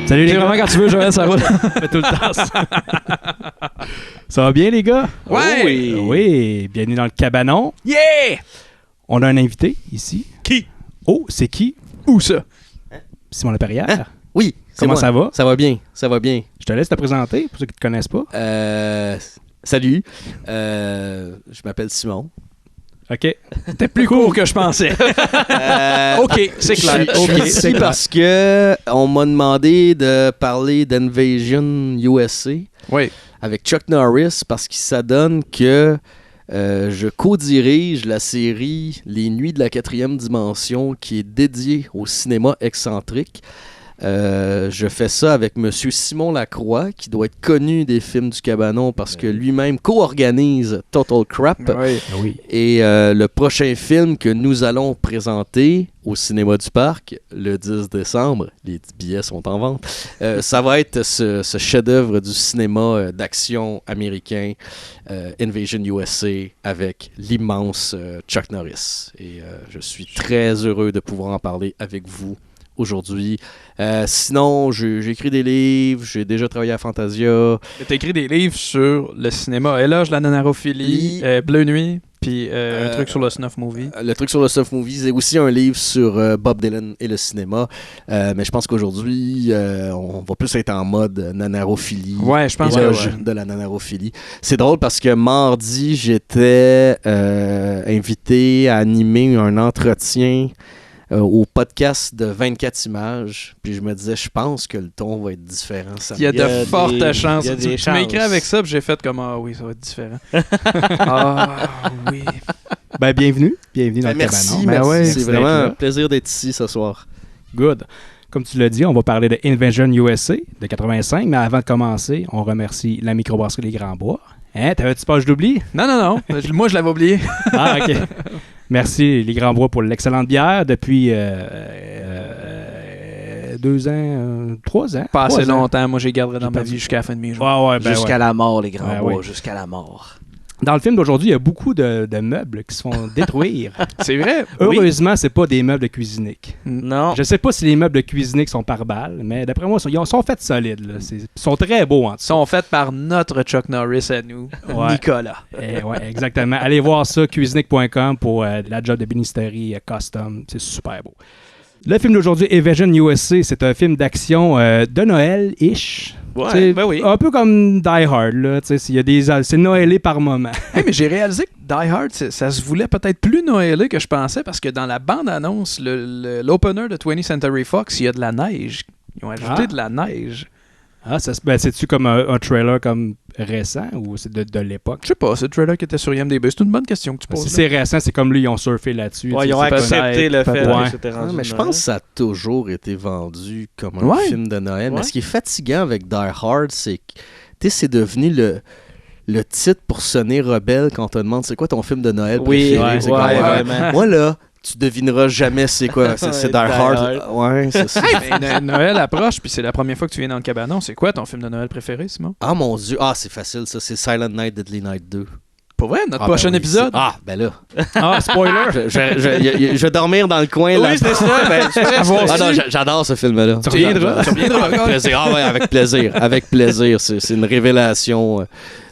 Salut les gars. Vraiment, quand tu veux, Joël, ça roule. Fait tout le temps ça. Ça va bien les gars? Ouais! Oui, bienvenue dans le cabanon. Yeah! On a un invité ici. Qui? Oh, c'est qui? Où ça? Simon Laperrière. Oui, c'est Comment moi. ça va? Ça va bien, ça va bien. Je te laisse te présenter pour ceux qui ne te connaissent pas. Salut, je m'appelle Simon. OK. C'était plus court que je pensais. OK, c'est clair. Je suis ici parce que on m'a demandé de parler d'Invasion USA Oui. avec Chuck Norris parce qu'il s'adonne que je co-dirige la série Les Nuits de la 4e dimension qui est dédiée au cinéma excentrique. Je fais ça avec Monsieur Simon Lacroix, qui doit être connu des films du Cabanon parce que lui-même co-organise Total Crap. Oui. Oui. Et le prochain film que nous allons présenter au Cinéma du Parc le 10 décembre, les billets sont en vente, ça va être ce chef-d'œuvre du cinéma d'action américain, Invasion USA, avec l'immense Chuck Norris. Et je suis très heureux de pouvoir en parler avec vous aujourd'hui. Sinon, j'ai écrit des livres, j'ai déjà travaillé à Fantasia. Tu as écrit des livres sur le cinéma, Éloge de la nanophilie, Bleu Nuit, puis un truc sur le snuff movie. Le truc sur le snuff movie, c'est aussi un livre sur Bob Dylan et le cinéma. Mais je pense qu'aujourd'hui, on va plus être en mode nanarophilie. Ouais, je pense Éloge que de la nanarophilie. C'est drôle parce que mardi, j'étais invité à animer un entretien au podcast de 24 images. Puis je me disais, je pense que le ton va être différent. il y a de fortes chances. Il y a des Tu m'as écrit chances. avec ça, puis j'ai fait comme ah oui, ça va être différent. Ah oui. Ben, bienvenue. Bienvenue dans le Merci, cabanon. merci. ouais, C'est d'être vraiment là. un plaisir d'être ici ce soir. Good. Comme tu l'as dit, on va parler de Invasion USA de 85, mais avant de commencer, on remercie la microbrasserie Les Grands Bois. Hein, t'avais-tu page d'oubli? Non. Moi, je l'avais oublié. Ah, OK. Merci Les Grands Bois pour l'excellente bière depuis 2 ans, 3 ans. Pas assez 3 ans. longtemps. Moi, j'ai gardé dans J'ai ma pas vie vu. jusqu'à la fin de mes jours. Ouais, ben Jusqu'à ouais. la mort, les grands Ben bois, oui. jusqu'à la mort. Dans le film d'aujourd'hui, il y a beaucoup de meubles qui se font détruire. C'est vrai? Heureusement, c'est pas des meubles de cuisinique. Non. Je sais pas si les meubles de cuisinique sont par balle, mais d'après moi, ils sont faits solides. Là. Ils sont très beaux en Ils tout sont faits par notre Chuck Norris à nous, Ouais. Nicolas. Ouais, exactement. Allez voir ça, cuisinique.com pour la job de bénisterie custom. C'est super beau. Le film d'aujourd'hui, Invasion USA, c'est un film d'action de Noël-ish. Ouais, T'sais, ben oui. Un peu comme Die Hard. Là, c'est Noëlé par moment. Hey, mais j'ai réalisé que Die Hard, ça se voulait peut-être plus noëlé que je pensais parce que dans la bande-annonce, l'opener de 20th Century Fox, il y a de la neige. Ils ont ajouté de la neige. Ah, c'est-tu comme un trailer comme récent ou c'est de l'époque? Je sais pas, c'est le trailer qui était sur IMDb. C'est une bonne question que tu poses. Si c'est récent, c'est comme lui, ils ont surfé là-dessus. Ouais, tu ils ont sais, c'est accepté le fait Ouais. que c'était rendu Mais je Noël. pense que ça a toujours été vendu comme un Ouais. film de Noël. Mais Ouais. ce qui est fatigant avec Die Hard, c'est que c'est devenu le titre pour sonner rebelle quand on te demande c'est quoi ton film de Noël Oui, préféré. ouais, C'est quoi, vraiment. Moi là, tu devineras jamais c'est quoi. C'est Die Hard. Ouais, c'est ça. Mais Noël approche, puis c'est la première fois que tu viens dans le cabanon. C'est quoi ton film de Noël préféré, Simon? Ah mon Dieu, c'est facile ça. C'est Silent Night, Deadly Night 2. Pour vrai, notre Ah, prochain ben oui, épisode? ben là. Ah, spoiler! Je vais dormir dans le coin là. Oui, c'est ça. Ben, voir Non, j'adore ce film-là. Tu reviendras. Tu reviendras. Avec plaisir. Ah ouais, avec plaisir. Avec plaisir. C'est une révélation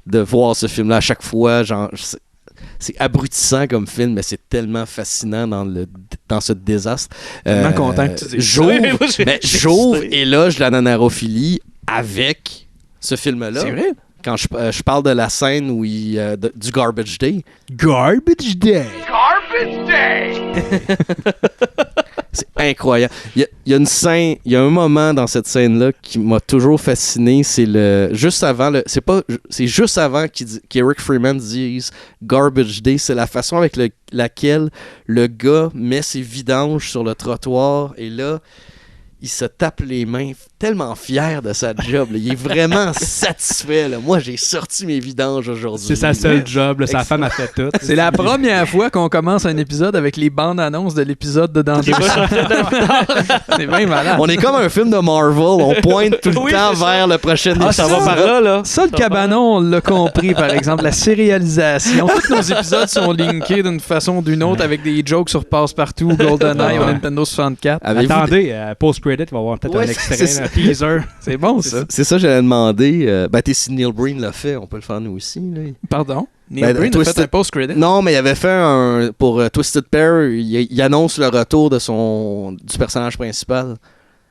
de voir ce film-là à chaque fois. Genre, c'est abrutissant comme film, mais c'est tellement fascinant dans ce désastre. Tellement content que tu dises ça. J'ouvre Éloge de la nanarophilie avec ce film-là. C'est vrai? Quand je parle de la scène où du Garbage Day. Garbage Day! C'est incroyable. Il y a une scène, il y a un moment dans cette scène-là qui m'a toujours fasciné. C'est juste avant qu'Eric Freeman dise Garbage Day. C'est la façon avec laquelle le gars met ses vidanges sur le trottoir et là, il se tape les mains, tellement fier de sa job. Là. Il est vraiment satisfait. Là. Moi, j'ai sorti mes vidanges aujourd'hui. C'est sa seule job, là. Sa femme a fait tout. C'est la première fois qu'on commence un épisode avec les bandes annonces de l'épisode de dans 2 C'est bien malade. On est comme un film de Marvel. On pointe tout le temps vers le prochain épisode. ça va par là. Ça, le cabanon, on l'a compris, par exemple, la sérialisation. Tous nos épisodes sont linkés d'une façon ou d'une autre avec des jokes sur Passe-Partout, GoldenEye, Ouais. Nintendo 64. Avez-vous Attendez, post-credit, post-credit, il va y avoir peut-être Ouais, un extrait, c'est un teaser. C'est bon, ça. C'est ça, j'allais demander. Si Neil Breen l'a fait, on peut le faire nous aussi. Là. Pardon? Neil Ben, Breen a Twisted- fait un post-credit? Non, mais il avait fait un. Pour Twisted Pair, il annonce le retour du personnage principal.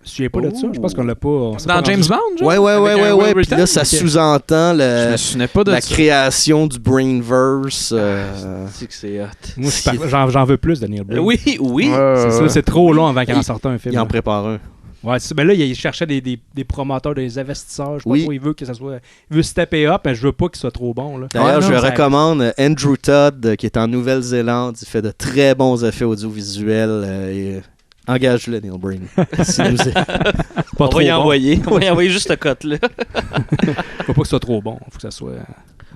Je me souviens pas de ça. Je pense qu'on l'a pas. on s'est Dans pas James rendu- Bond, genre? Ouais. Avec un Will Puis là, Written? ça Ok. sous-entend Je me souvenais pas de la ça. création du Brainverse. C'est que c'est hot. Moi, j'en veux plus de Neil Breen. Oui. C'est ça, c'est trop long avant qu'il en sorte un film. Il en là. prépare un. Ouais, c'est ça. Ben là, il cherchait des promoteurs, des investisseurs. Je sais pas Oui. trop, il veut que ça soit. Il veut stepper up, mais je veux pas qu'il soit trop bon. Là. D'ailleurs, Ouais, je non, ça- recommande Andrew Todd, qui est en Nouvelle-Zélande. Il fait de très bons effets audiovisuels. Engage-le, Neil Breen. S'il nous est- Pas On trop va y bon. envoyer. On va y envoyer juste ce cote-là. Faut pas que ce soit trop bon. Faut que ça soit.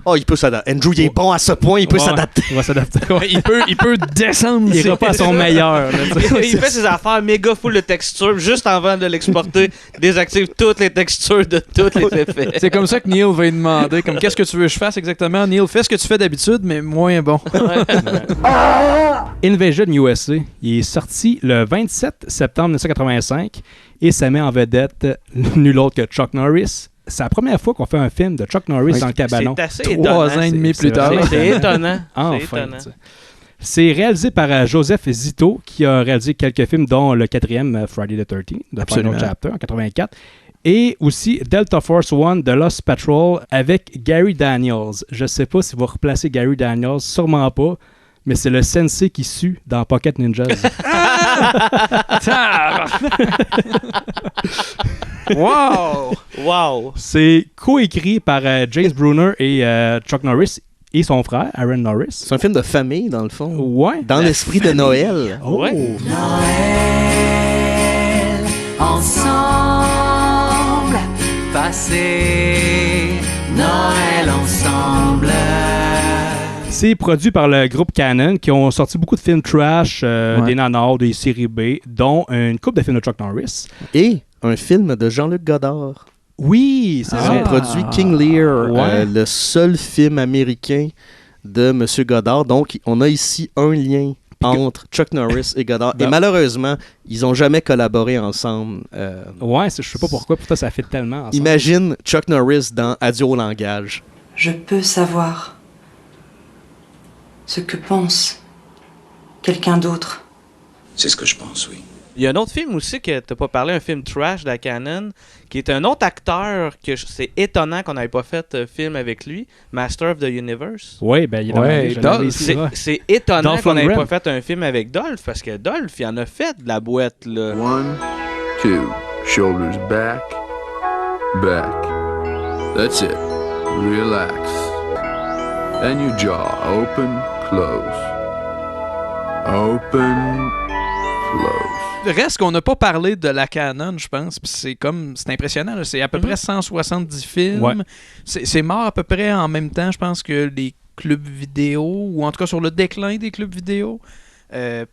Oh, il peut s'adapter. Andrew, il est bon à ce point, il peut Ouais, s'adapter. Il va s'adapter. Il peut descendre. Il ira pas à son meilleur. là, tu sais. Il fait ses affaires méga full de textures juste avant de l'exporter. Désactive toutes les textures de tous les effets. C'est comme ça que Neil va lui demander comme qu'est-ce que tu veux que je fasse exactement. Neil, fais ce que tu fais d'habitude, mais moins bon. Invasion USA, il est sorti le 27 septembre 1985 et ça met en vedette nul autre que Chuck Norris. C'est la première fois qu'on fait un film de Chuck Norris dans le cabanon. C'est assez 3 étonnant. ans et demi c'est plus tard. vrai. C'est étonnant. C'est Enfin. étonnant. tu sais. C'est réalisé par Joseph Zito, qui a réalisé quelques films, dont le 4e Friday the 13th, The Absolument. Final Chapter, en 84. Et aussi Delta Force One de Lost Patrol avec Gary Daniels. Je sais pas si vous replacez Gary Daniels, sûrement pas, mais c'est le sensei qui sue dans Pocket Ninjas. Wow! Wow. C'est coécrit par James Brunner et Chuck Norris et son frère, Aaron Norris. C'est un film de famille, dans le fond. Ouais. Dans l'esprit de Noël. Oh. Ouais. Noël, ensemble, passer Noël ensemble. C'est produit par le groupe Canon qui ont sorti beaucoup de films trash, Ouais. des nanars, des séries B, dont une couple de films de Chuck Norris. Et un film de Jean-Luc Godard. Oui, c'est Ils vrai. ont produit King Lear, Ouais. le seul film américain de M. Godard. Donc, on a ici un lien entre Chuck Norris et Godard. Et Ben- malheureusement, ils n'ont jamais collaboré ensemble. Ouais, je sais pas pourquoi, pourtant ça fait tellement ensemble. Imagine Chuck Norris dans Adieu au langage. Je peux savoir ce que pense quelqu'un d'autre. C'est ce que je pense, oui. Il y a un autre film aussi que t'as pas parlé, un film trash de la Canon, qui est un autre acteur que c'est étonnant qu'on n'avait pas fait film avec lui, Master of the Universe. Oui, ben il est dans Ouais, ma liste, je l'avais Dolph, ici, C'est, là. c'est étonnant Dolph qu'on n'ait Lundgren. pas fait un film avec Dolph, parce que Dolph, il en a fait de la boîte, là. 1, 2, shoulders back, back. That's it. Relax. And your jaw open, close. Open, close. Reste qu'on n'a pas parlé de la Canon, je pense. Puis c'est impressionnant. Là. C'est à peu Mhm. près 170 films. Ouais. C'est mort à peu près en même temps, je pense, que les clubs vidéo, ou en tout cas sur le déclin des clubs vidéo.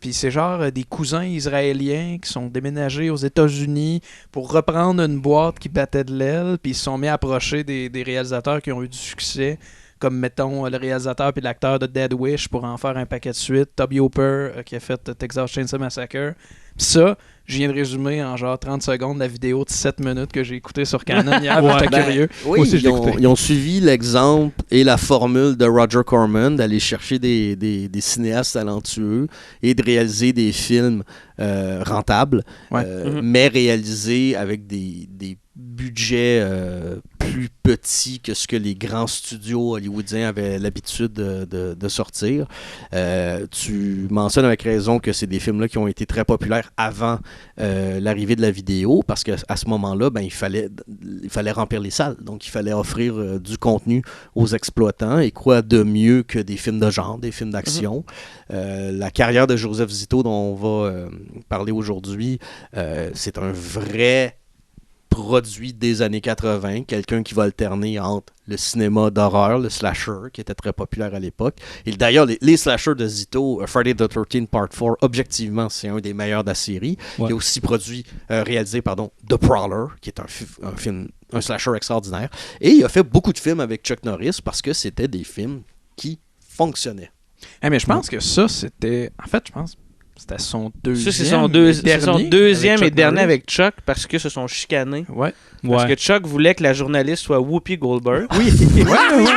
Puis c'est genre des cousins israéliens qui sont déménagés aux États-Unis pour reprendre une boîte qui battait de l'aile, puis ils se sont mis à approcher des réalisateurs qui ont eu du succès, comme mettons le réalisateur puis l'acteur de Dead Wish pour en faire un paquet de suite, Toby Hooper qui a fait Texas Chainsaw Massacre. Puis ça, je viens de résumer en genre 30 secondes la vidéo de 7 minutes que j'ai écoutée sur Canon hier, Ouais. j'étais Ben, curieux. Oui, Moi aussi, je l'ai écouté. ils ont suivi l'exemple et la formule de Roger Corman d'aller chercher des cinéastes talentueux et de réaliser des films rentables, Ouais. mais réalisés avec des budgets plus petits que ce que les grands studios hollywoodiens avaient l'habitude de sortir. Tu mentionnes avec raison que c'est des films-là qui ont été très populaires avant l'arrivée de la vidéo, parce qu'à ce moment-là, ben, il fallait remplir les salles. Donc, il fallait offrir du contenu aux exploitants. Et quoi de mieux que des films de genre, des films d'action. La carrière de Joseph Zito, dont on va parler aujourd'hui, c'est un vrai produit des années 80, quelqu'un qui va alterner entre le cinéma d'horreur, le slasher, qui était très populaire à l'époque. Et d'ailleurs, les slashers de Zito, Friday the 13th Part 4, objectivement, c'est un des meilleurs de la série. Ouais. Il a aussi réalisé The Prowler, qui est un slasher extraordinaire. Et il a fait beaucoup de films avec Chuck Norris parce que c'était des films qui fonctionnaient. Mais je pense que ça, c'était... En fait, je pense C'était son deuxième. Ça, c'est son deuxième et dernier Norris. avec Chuck parce que se sont chicanés. Ouais. Parce que Chuck voulait que la journaliste soit Whoopi Goldberg. Oui.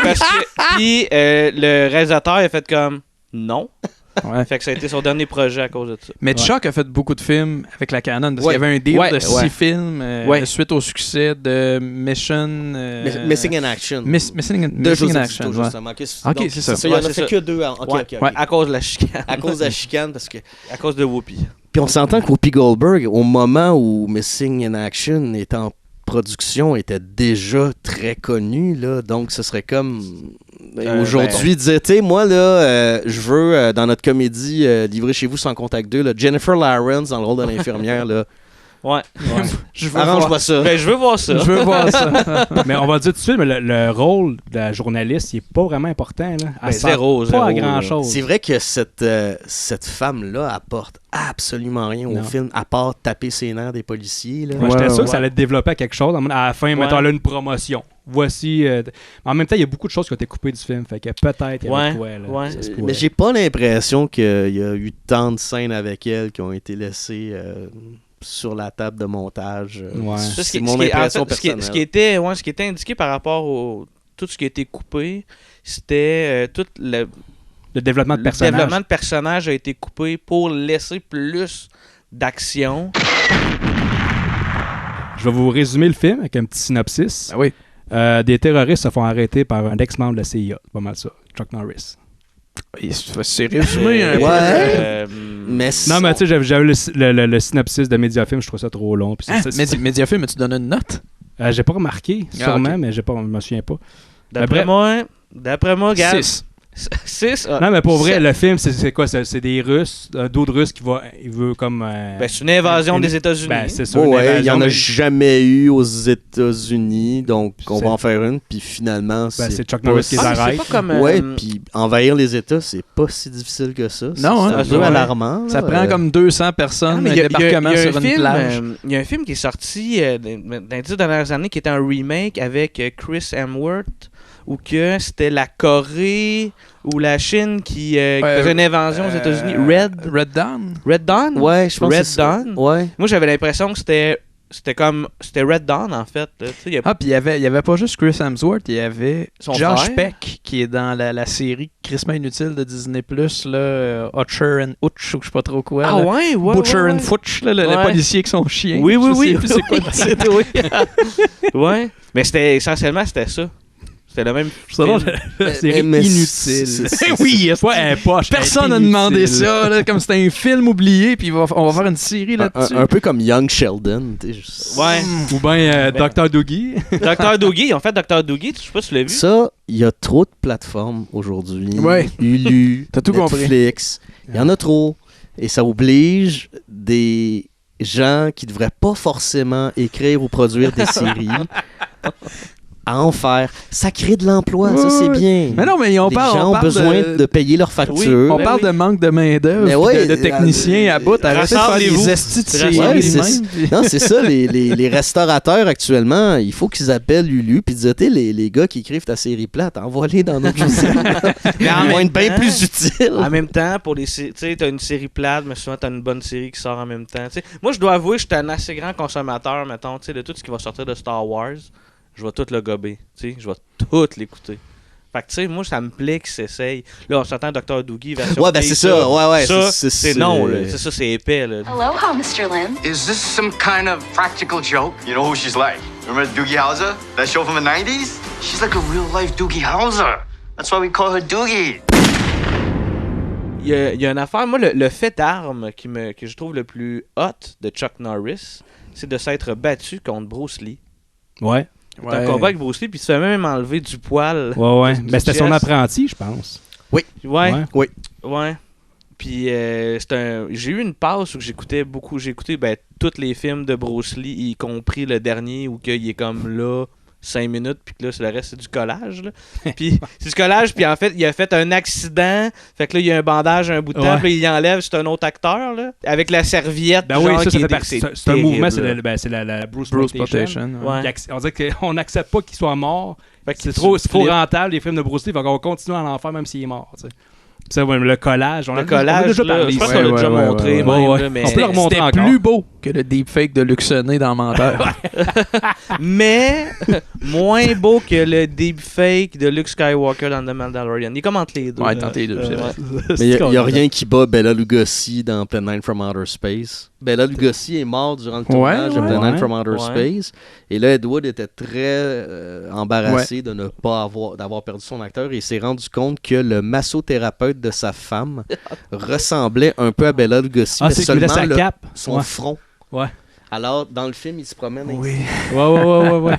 Parce que puis le réalisateur a fait comme non. Ouais. Fait que ça a été son dernier projet à cause de ça. Mais Chuck a fait beaucoup de films avec la Canon parce qu'il y avait un deal de 6 films suite au succès de Mission... Missing in Action. Missing de in Joseph Action. Cousteau, justement. Ok, Donc, c'est ça. Il y en a c'est fait ça. que 2 ans. Ok. À cause de la chicane. À cause de la chicane, parce que... À cause de Whoopi. Puis on s'entend que Whoopi Goldberg, au moment où Missing in Action est en production, était déjà très connue, là. Donc, ce serait comme... aujourd'hui, disait, tu sais, moi, là, je veux, dans notre comédie Livré chez vous sans contact 2, là, Jennifer Lawrence dans le rôle de l'infirmière, là. Ouais. Arrange-moi ça. Ben, je veux voir ça. Je veux voir ça. Mais on va dire tout de suite, mais le rôle de la journaliste, il est pas vraiment important. Là. Elle Ben, sert zéro. pas à là. grand-chose. C'est vrai que cette femme-là apporte absolument rien au Non. film, à part taper ses nerfs des policiers, là. Moi, j'étais sûr ouais. que ça allait développer à quelque chose. À la fin, mettons là une promotion. Voici. En même temps, il y a beaucoup de choses qui ont été coupées du film. Fait que peut-être il y avait quoi. Là. Ouais. Ça se pourrait. Mais j'ai pas l'impression qu'il y a eu tant de scènes avec elle qui ont été laissées sur la table de montage. Ouais. Ça, C'est mon impression personnelle. Ce qui était indiqué par rapport au tout ce qui a été coupé, c'était tout le développement de le personnage. développement de personnage a été coupé pour laisser plus d'action. Je vais vous résumer le film avec un petit synopsis. Ah oui. Des terroristes se font arrêter par un ex-membre de la CIA. C'est pas mal ça. Chuck Norris. C'est résumé un peu. Ouais. Mais Non, mais tu sais, j'avais le synopsis de Mediafilm, je trouve ça trop long. Puis Mediafilm, tu donnes une note? j'ai pas remarqué, sûrement, ok. mais je me souviens pas. D'après moi, Gab, 6. 6. Non, mais pour vrai, le film, c'est quoi? C'est des Russes, d'autres Russes qui veut comme... Ben, c'est une invasion des États-Unis. Ben, c'est ça. Oh, une ouais, il n'y en invasion, a mais- jamais eu aux États-Unis, donc on C'est- va en faire une, puis finalement, Ben, c'est Chuck pas Norris qui les si- Ah, mais arrête. c'est pas comme... Ouais, puis envahir les États, c'est pas si difficile que ça. Non, c'est hein, un c'est peu vrai. alarmant. Ça là. prend comme 200 personnes, un débarquement sur une plage. Il y a un film qui est sorti dans les 10 dernières années qui était un remake avec Chris Hemsworth où que c'était la Corée ou la Chine qui faisait une invasion aux États-Unis. Red Dawn? Red Dawn? Ouais, je pense que Red c'est ça. Dawn? Ouais. Moi, j'avais l'impression que c'était Red Dawn, en fait. Là. Tu sais, il y a- Ah, puis il y avait pas juste Chris Hemsworth, il y avait Son Josh frère. Peck qui est dans la série crissement inutile de Disney+, là, Hutcher and Hutch, ou je sais pas trop quoi. Ah là. ouais, ouais. Butcher ouais, and ouais. Futch, là, le Ouais. policier avec son chien. Oui, oui, Je oui. sais plus c'est quoi le titre. Oui. Ouais. Mais essentiellement, c'était ça. C'était le même C'est drôle, film. la série mais inutile. c'est- Oui, C'est pas un poche. personne elle n'a est demandé inutile. ça, là, comme c'était un film oublié, puis on va faire une série là-dessus. Un peu comme Young Sheldon. tu sais, juste- Ouais. Ou bien Dr. Doogie. Dr. Doogie, ils ont fait Dr. Doogie, je sais pas si tu l'as vu. Ça, il y a trop de plateformes aujourd'hui. Ouais. Hulu, T'as tout compris. Netflix. Il y en a trop. Et ça oblige des gens qui devraient pas forcément écrire ou produire des séries à en faire. Ça crée de l'emploi, ça c'est Ouais. bien. Mais non, mais Les on gens ont parle besoin de payer leurs factures. On Ben parle oui. de manque de main-d'œuvre, Mais puis ouais, de techniciens à bout. Arrêtez de faire rassemblez-vous. des estis de séries Ouais, c'est même, puis- Non, c'est ça, les restaurateurs actuellement, il faut qu'ils appellent Lulu puis dire, les gars qui écrivent ta série plate, envoie-les dans notre usine. Mais en Ils vont même être bien temps- plus utiles. En même temps, pour les tu sais, t'as une série plate, mais souvent t'as une bonne série qui sort en même temps. Tu sais, moi, je dois avouer, je suis un assez grand consommateur, mettons, tu sais, de tout ce qui va sortir de Star Wars. Je vais tout le gober, tu sais, je vais tout l'écouter. Fait que, tu sais, moi, ça me plaît qu'ils s'essayent. Là, on s'entend Dr. Doogie, version Ouais, ben fille, c'est ça, ouais, Ça, c'est non, là. C'est ça, c'est épais, là. Aloha, Mr. Lin. Is this some kind of practical joke? You know who she's like? Remember Doogie Howser? That show from the 90s? She's like a real-life Doogie Howser. That's why we call her Doogie. Il y a une affaire, moi, le fait d'armes que je trouve le plus hot de Chuck Norris, c'est de s'être battu contre Bruce Lee. Ouais. C'est un combat avec Bruce Lee, puis il se fait même enlever du poil. Ouais. du Ben, c'était son chest. apprenti, je pense. Ouais. Oui. Ouais. Puis j'ai eu une passe où j'ai écouté tous les films de Bruce Lee, y compris le dernier où il est comme là 5 minutes, puis que là, le reste, c'est du collage. Là. Puis c'est du collage, puis en fait, il a fait un accident. Fait que là, il y a un bandage, un bout de temps, Ouais. puis il enlève, c'est un autre acteur, là. Avec la serviette. Ben oui, genre, ça qui fait est- partie. C'est un terrible, mouvement, là. c'est la Bruce Bruce Plantation. Plantation. Ouais. On dirait qu'on n'accepte pas qu'il soit mort. Fait que C'est tu trop flippes. rentable, les films de Bruce Lee. Fait qu'on va continuer à en faire même s'il est mort. Tu sais. Ça, ouais, le collage, on Le a collage, déjà là, parlé je pense ici. qu'on l'a déjà montré, ouais. même, Ouais. là, mais... On peut le remontrer C'était encore. plus beau que le deepfake de Luxonné dans Menteur. mais moins beau que le deepfake de Luke Skywalker dans The Mandalorian. Il est comme entre les deux. Ouais, tentez les deux, c'est vrai. Mais il n'y a rien qui bat Bela Lugosi dans Plan 9 from Outer Space. Bela Lugosi est mort durant le tournage de Plan 9 from Outer Space. Et là, Ed Wood était très embarrassé de ne pas d'avoir perdu son acteur et il s'est rendu compte que le massothérapeute de sa femme ressemblait un peu à Bela Lugosi, mais c'est seulement sa cape. son front. Ouais. Alors, dans le film, il se promène ainsi. Oui. Ouais.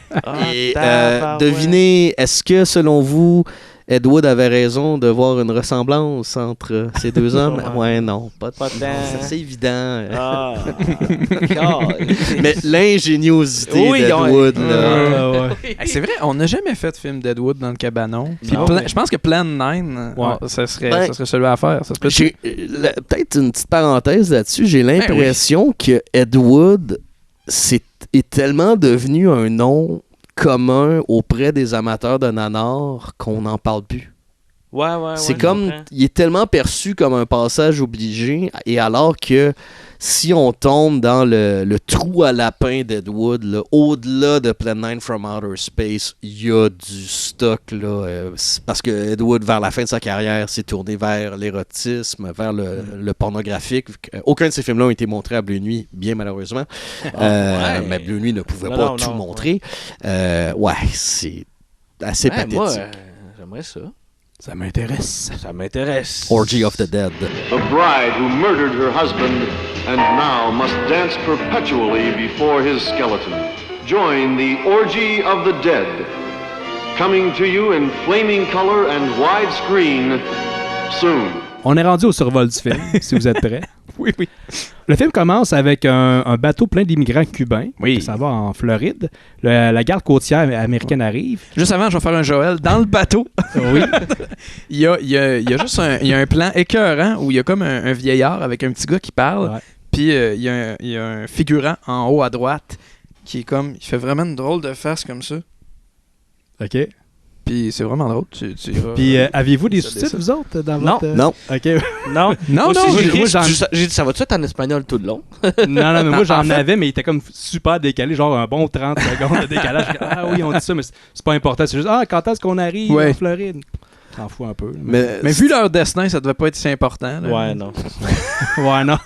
Et devinez, est-ce que, selon vous, Ed Wood avait raison de voir une ressemblance entre ces deux hommes? Ouais, non, pas de Pas tant. C'est assez évident. Ah. Mais l'ingéniosité Oui, d'Ed on- Wood, là. Hey, c'est vrai, on n'a jamais fait de film d'Ed dans le cabanon. Puis Non, je pense que Plan 9, ça serait celui à faire. Ça se peut J'ai peut-être une petite parenthèse là-dessus. J'ai l'impression que Ed Wood est tellement devenu un nom commun auprès des amateurs de nanar qu'on n'en parle plus. Ouais, C'est je comme, comprends. il est tellement perçu comme un passage obligé, et alors que si on tombe dans le trou à lapin d'Ed Wood, là, au-delà de Plan 9 from Outer Space, il y a du stock, là, parce que Ed Wood, vers la fin de sa carrière, s'est tourné vers l'érotisme, vers le pornographique. Aucun de ces films-là ont été montrés à Bleu Nuit, bien malheureusement. Mais Bleu Nuit ne pouvait pas tout montrer. C'est assez pathétique. Moi, j'aimerais ça. Ça m'intéresse. Ça m'intéresse. Orgy of the Dead. The bride who murdered her husband and now must dance perpetually before his skeleton. Join the Orgy of the Dead. Coming to you in flaming color and widescreen soon. On est rendu au survol du film, si vous êtes prêts. Oui. Le film commence avec un bateau plein d'immigrants cubains. Oui. Ça va en Floride. La garde côtière américaine arrive. Juste avant, je vais faire un Joël. Dans le bateau, Oui. il y a juste un plan écœurant où il y a comme un vieillard avec un petit gars qui parle. Ouais. Puis il y a un figurant en haut à droite qui est comme... Il fait vraiment une drôle de face comme ça. OK. Puis c'est vraiment drôle. Tu iras- Puis, aviez-vous des ça, sous-titres, ça. vous autres, dans Non. votre... Non. OK. Non. Non, Moi non, aussi, moi, j'en- j'ai dit, ça va-tu être en espagnol tout le long? Non, mais moi, En j'en fait- avais, mais il était comme super décalé, genre un bon 30 secondes de décalage. Ah oui, on dit ça, mais c'est pas important. C'est juste, quand est-ce qu'on arrive Ouais. en Floride? T'en fous un peu. Mais vu leur destin, ça devait pas être si important. là. Ouais, non. Ouais, non.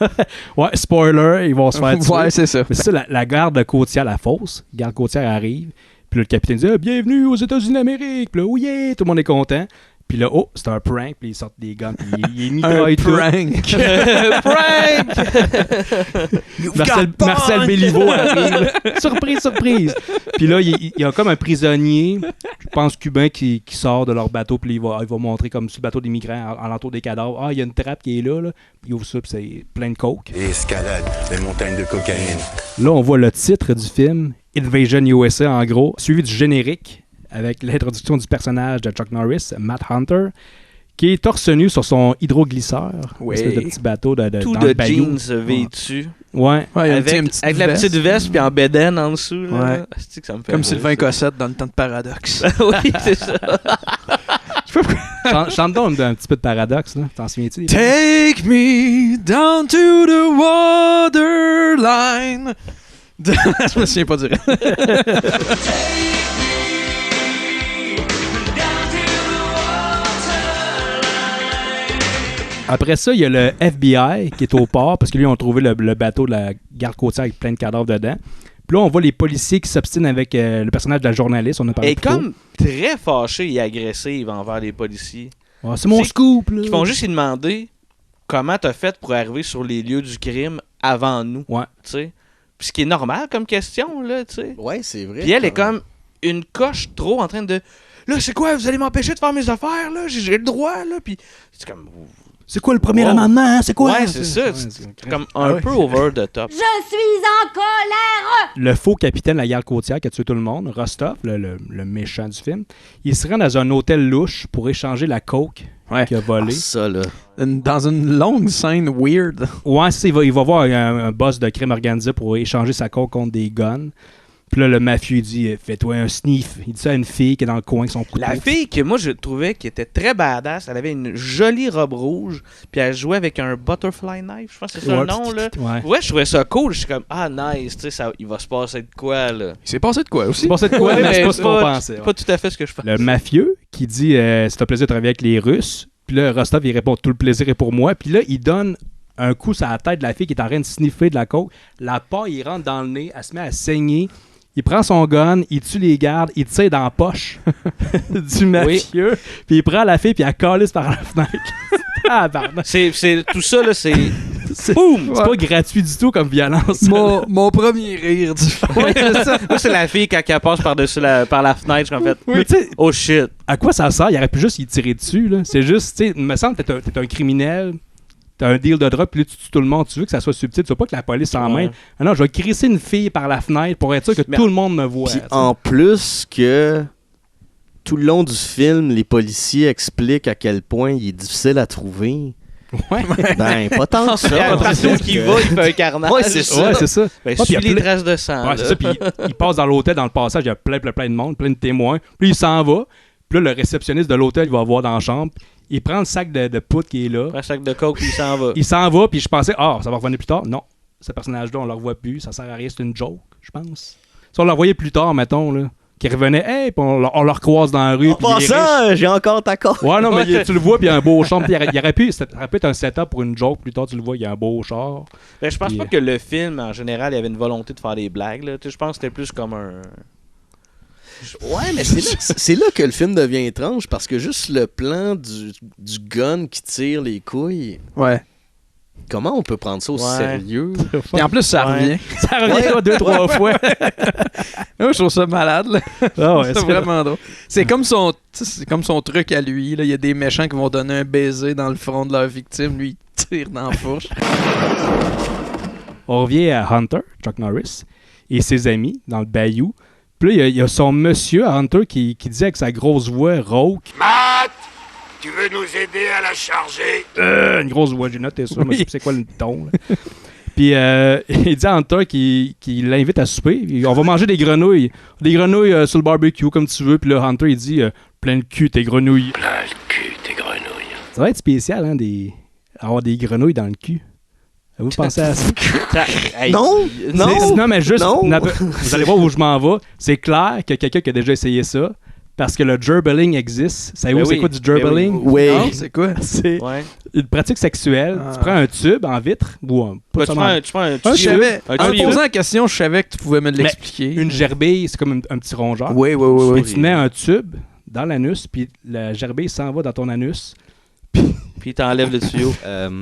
Ouais, spoiler, ils vont se faire tuer. Ouais, c'est ça. Mais c'est ça, la garde côtière, la fausse, garde côtière arrive. Puis là, le capitaine dit bienvenue aux États-Unis d'Amérique. Puis là, oui, yeah, tout le monde est content. Puis là, c'est un prank. Puis ils sortent des guns. Puis il est Un mitraille tout. prank. Marcel Béliveau arrive. Surprise. Puis là, il y a comme un prisonnier, je pense cubain, qui sort de leur bateau. Puis il va montrer comme sur le bateau des migrants, en l'entour des cadavres. Il y a une trappe qui est là. Puis il ouvre ça, puis c'est plein de coke. Escalade les montagnes de cocaïne. Là, on voit le titre du film, Invasion USA en gros, suivi du générique avec l'introduction du personnage de Chuck Norris, Matt Hunter, qui est torse nu sur son hydroglisseur, Oui. une espèce de petit bateau Tout dans de le bayou. jeans vêtus. Ouais. Ouais, il y a Avec une petite la veste. petite veste puis en bédaine en dessous. Là. Ouais. C'est que ça me fait Comme rire, Sylvain ça. Cossette dans le temps de Paradoxe. Oui, c'est ça. Chante donc un petit peu de paradoxe, là. T'en souviens-tu? Take me down to the waterline. Je me souviens pas du reste. Après ça, il y a le FBI qui est au port parce que lui, ils ont trouvé le bateau de la garde côtière avec plein de cadavres dedans. Puis là, on voit les policiers qui s'obstinent avec le personnage de la journaliste. On a parlé Elle est plus tôt. comme très fâchée et agressive envers les policiers. Ouais, c'est mon C'est- scoop, là. Ils font juste lui demander comment t'as fait pour arriver sur les lieux du crime avant nous. Ouais. Tu sais. Puis ce qui est normal comme question, là, tu sais. Ouais, c'est vrai. Puis elle est comme une coche trop en train de... Là, c'est quoi? Vous allez m'empêcher de faire mes affaires, là? J'ai le droit, là? Puis c'est comme... C'est quoi le premier Wow. amendement? C'est quoi? Ouais, c'est ça. Ouais, C'est comme un peu over the top. Je suis en colère! Le faux capitaine de la garde côtière qui a tué tout le monde, Rostov, le méchant du film, il se rend dans un hôtel louche pour échanger la coke qu'il a volée. Ça, là. Dans une longue scène weird. Ouais, il va voir un boss de crime organisé pour échanger sa coke contre des guns. Puis là, le mafieux, il dit « Fais-toi un sniff ». Il dit ça à une fille qui est dans le coin avec son couteau. La fille que moi je trouvais qui était très badass, elle avait une jolie robe rouge, puis elle jouait avec un butterfly knife, je pense que c'est ça le nom là. Ouais, je trouvais ça cool, je suis comme ah nice, tu sais il va se passer de quoi là. Il s'est passé de quoi aussi? Il s'est passé de quoi, mais c'est pas ce qu'on pensait. Pas tout à fait ce que je pensais. Le mafieux qui dit c'est un plaisir de travailler avec les Russes. Puis là, Rostov, il répond tout le plaisir est pour moi. Puis là, il donne un coup sur la tête de la fille qui est en train de sniffer de la coke. La paille, il rentre dans le nez, elle se met à saigner. Il prend son gun, il tue les gardes, il tire dans la poche du mafieux, puis il prend la fille, puis il la calisse par la fenêtre. C'est tout ça, là, c'est... Boum! C'est pas gratuit du tout comme violence. Mon premier rire du film. Ouais, c'est ça. Moi, c'est la fille quand elle passe par-dessus par la fenêtre, en fait. Mais tu sais, oh shit. À quoi ça sert? Il aurait pu juste y tirer dessus, là. C'est juste, tu sais, il me semble que t'es un criminel... T'as un deal de drogue, puis là, tu tues tout le monde. Tu veux que ça soit subtil. Tu veux pas que la police s'en mêle. Ah non, je vais crisser une fille par la fenêtre pour être sûr que tout le monde me voit. Puis en plus que tout le long du film, les policiers expliquent à quel point il est difficile à trouver. Ouais. Ben, pas tant que ça. Partout qu'il va, il fait un carnage. Ouais, c'est ça. Ouais, c'est ça. Ben, suit les traces de sang. Ouais, c'est ça. Puis il passe dans l'hôtel, dans le passage, il y a plein de monde, plein de témoins. Puis il s'en va. Puis là, le réceptionniste de l'hôtel, il va voir dans la chambre. Il prend le sac de poudre qui est là. Un sac de coke, puis il s'en va. Il s'en va, puis je pensais, ça va revenir plus tard. Non, ce personnage-là, on le revoit plus. Ça sert à rien, c'est une joke, je pense. Si on le revoyait plus tard, mettons, là, qui revenait, puis on le recroise dans la rue. En passant, j'ai encore ta coke. Ouais, non, mais tu le vois, puis il y a un beau char. Il aurait pu être un setup pour une joke. Plus tard, tu le vois, il y a un beau char. Ben, je pense pas que le film, en général, il avait une volonté de faire des blagues. Là. Je pense que c'était plus comme un... Ouais, mais c'est là que le film devient étrange, parce que juste le plan du gun qui tire les couilles... Ouais. Comment on peut prendre ça au sérieux? Et en plus, ça revient. Ça revient 2-3 fois. Moi, je trouve ça malade. Là. Ah ouais, c'est vraiment drôle. C'est comme son truc à lui. Là. Il y a des méchants qui vont donner un baiser dans le front de leur victime. Lui, il tire dans la fourche. On revient à Hunter, Chuck Norris, et ses amis dans le bayou. Puis là, il y a son monsieur, Hunter, qui dit avec sa grosse voix rauque. Matt, tu veux nous aider à la charger? Une grosse voix, j'ai noté ça, mais je sais c'est quoi le ton. Là. Puis il dit à Hunter qu'il l'invite à souper. On va manger des grenouilles. Des grenouilles sur le barbecue, comme tu veux. Puis là, Hunter, il dit plein le cul, tes grenouilles. Plein le cul, tes grenouilles. Ça va être spécial, hein, avoir des grenouilles dans le cul. Vous pensez à ça? Non! Non, mais juste, vous allez voir où je m'en vais. C'est clair qu'il y a quelqu'un qui a déjà essayé ça, parce que le gerbiling existe. Savez-vous c'est quoi du gerbiling? Oui. Non, c'est quoi? C'est une pratique sexuelle. Tu prends un tube en vitre, ou tu prends un tube. En me posant la question, je savais que tu pouvais me l'expliquer. Une gerbille, c'est comme un petit rongeur. Oui. Puis tu mets un tube dans l'anus, puis la gerbille s'en va dans ton anus. Puis t'enlèves le tuyau.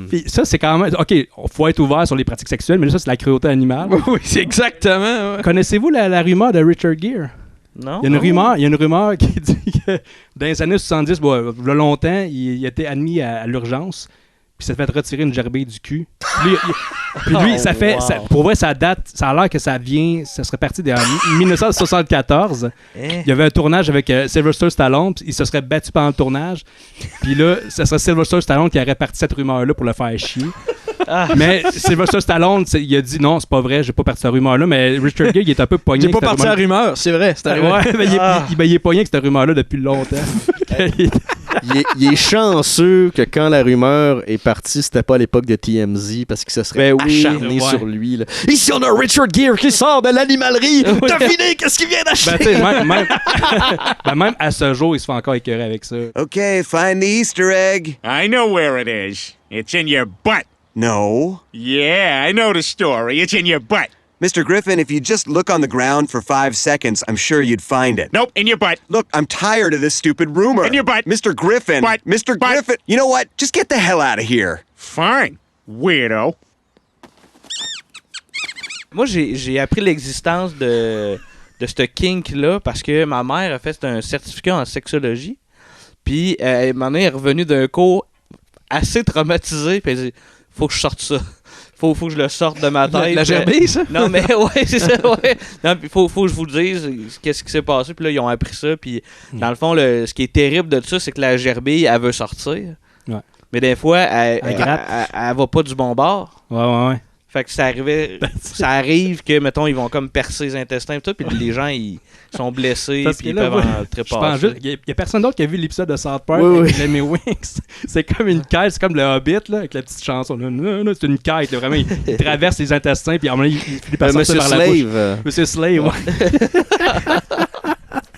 Puis ça, c'est quand même... OK, il faut être ouvert sur les pratiques sexuelles, mais là, ça, c'est la cruauté animale. Oui, c'est exactement. Ouais. Connaissez-vous la rumeur de Richard Gere? Non. Il y a une rumeur qui dit que dans les années 70, il y a longtemps, il était admis à l'urgence, puis ça fait retirer une gerbille du cul. Puis lui, pour vrai, ça date, ça a l'air que ça serait parti de 1974. Il y avait un tournage avec Sylvester Stallone, puis il se serait battu pendant le tournage. Puis là, ce serait Sylvester Stallone qui aurait parti cette rumeur-là pour le faire chier. Mais Sylvester Stallone, il a dit non, c'est pas vrai, j'ai pas parti cette rumeur-là, mais Richard Gere, il est un peu pogné. J'ai pas parti la rumeur, c'est vrai. C'est ouais, mais il est pogné avec cette rumeur-là depuis longtemps. Il est chanceux que quand la rumeur est partie, c'était pas à l'époque de TMZ, parce qu'il se serait acharné sur lui. Là. Ici, on a Richard Gere qui sort de l'animalerie. Devinez qu'est-ce qu'il vient d'acheter. Même à ce jour, il se fait encore écœurer avec ça. Okay, find the Easter egg. I know where it is. It's in your butt. No. Yeah, I know the story. It's in your butt. Mr. Griffin, if you just look on the ground for 5 seconds, I'm sure you'd find it. Nope, in your butt. Look, I'm tired of this stupid rumor. In your butt. Mr. Griffin. Butt. Mr. Butt. Griffin. You know what? Just get the hell out of here. Fine, weirdo. Moi, j'ai appris l'existence de ce kink-là parce que ma mère a fait un certificat en sexologie. Puis, ma mère est revenue d'un cours assez traumatisée. Puis elle dit, faut que je sorte ça. Faut que je le sorte de ma tête. La gerbille, ça? Non, mais ouais, c'est ça, ouais. Non, puis faut que je vous le dise qu'est-ce qui s'est passé. Puis là, ils ont appris ça. Puis dans le fond, ce qui est terrible de ça, c'est que la gerbille, elle veut sortir. Ouais. Mais des fois, elle va pas du bon bord. Ouais. Fait que ça arrive que, mettons, ils vont comme percer les intestins et tout, puis les gens, ils sont blessés, puis ils peuvent en trépasser. Il y a personne d'autre qui a vu l'épisode de South Park avec Lemmy Winks. C'est comme une quête, c'est comme le Hobbit, là, avec la petite chanson. C'est une quête, là, vraiment. Il traverse les intestins, puis à un moment, il finit par sortir par la bouche. Monsieur Slave,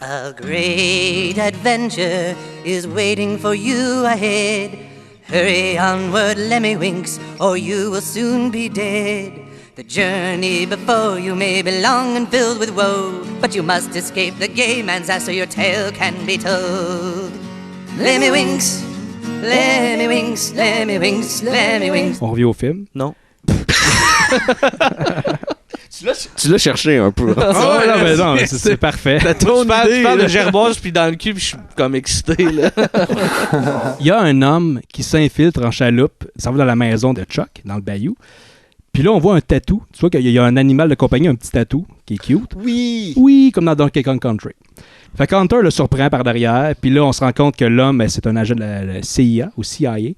A great adventure is waiting for you ahead. Hurry onward, Lemmywinks, or you will soon be dead. The journey before you may be long and filled with woe, but you must escape the gay man's ass so your tale can be told. Lemmywinks, Lemmywinks, Lemmywinks, Lemmywinks. On revient au film? Non. Tu l'as cherché un peu. Non, c'est parfait. Tu parles de gerboise puis dans le cul, puis je suis comme excité. Là. Il y a un homme qui s'infiltre en chaloupe, ça va dans la maison de Chuck, dans le bayou. Puis là, on voit un tatou. Tu vois qu'il y a un animal de compagnie, un petit tatou, qui est cute. Oui, comme dans Donkey Kong Country. Fait qu'Hunter le surprend par derrière, puis là, on se rend compte que l'homme, c'est un agent de la CIA, ou CIA,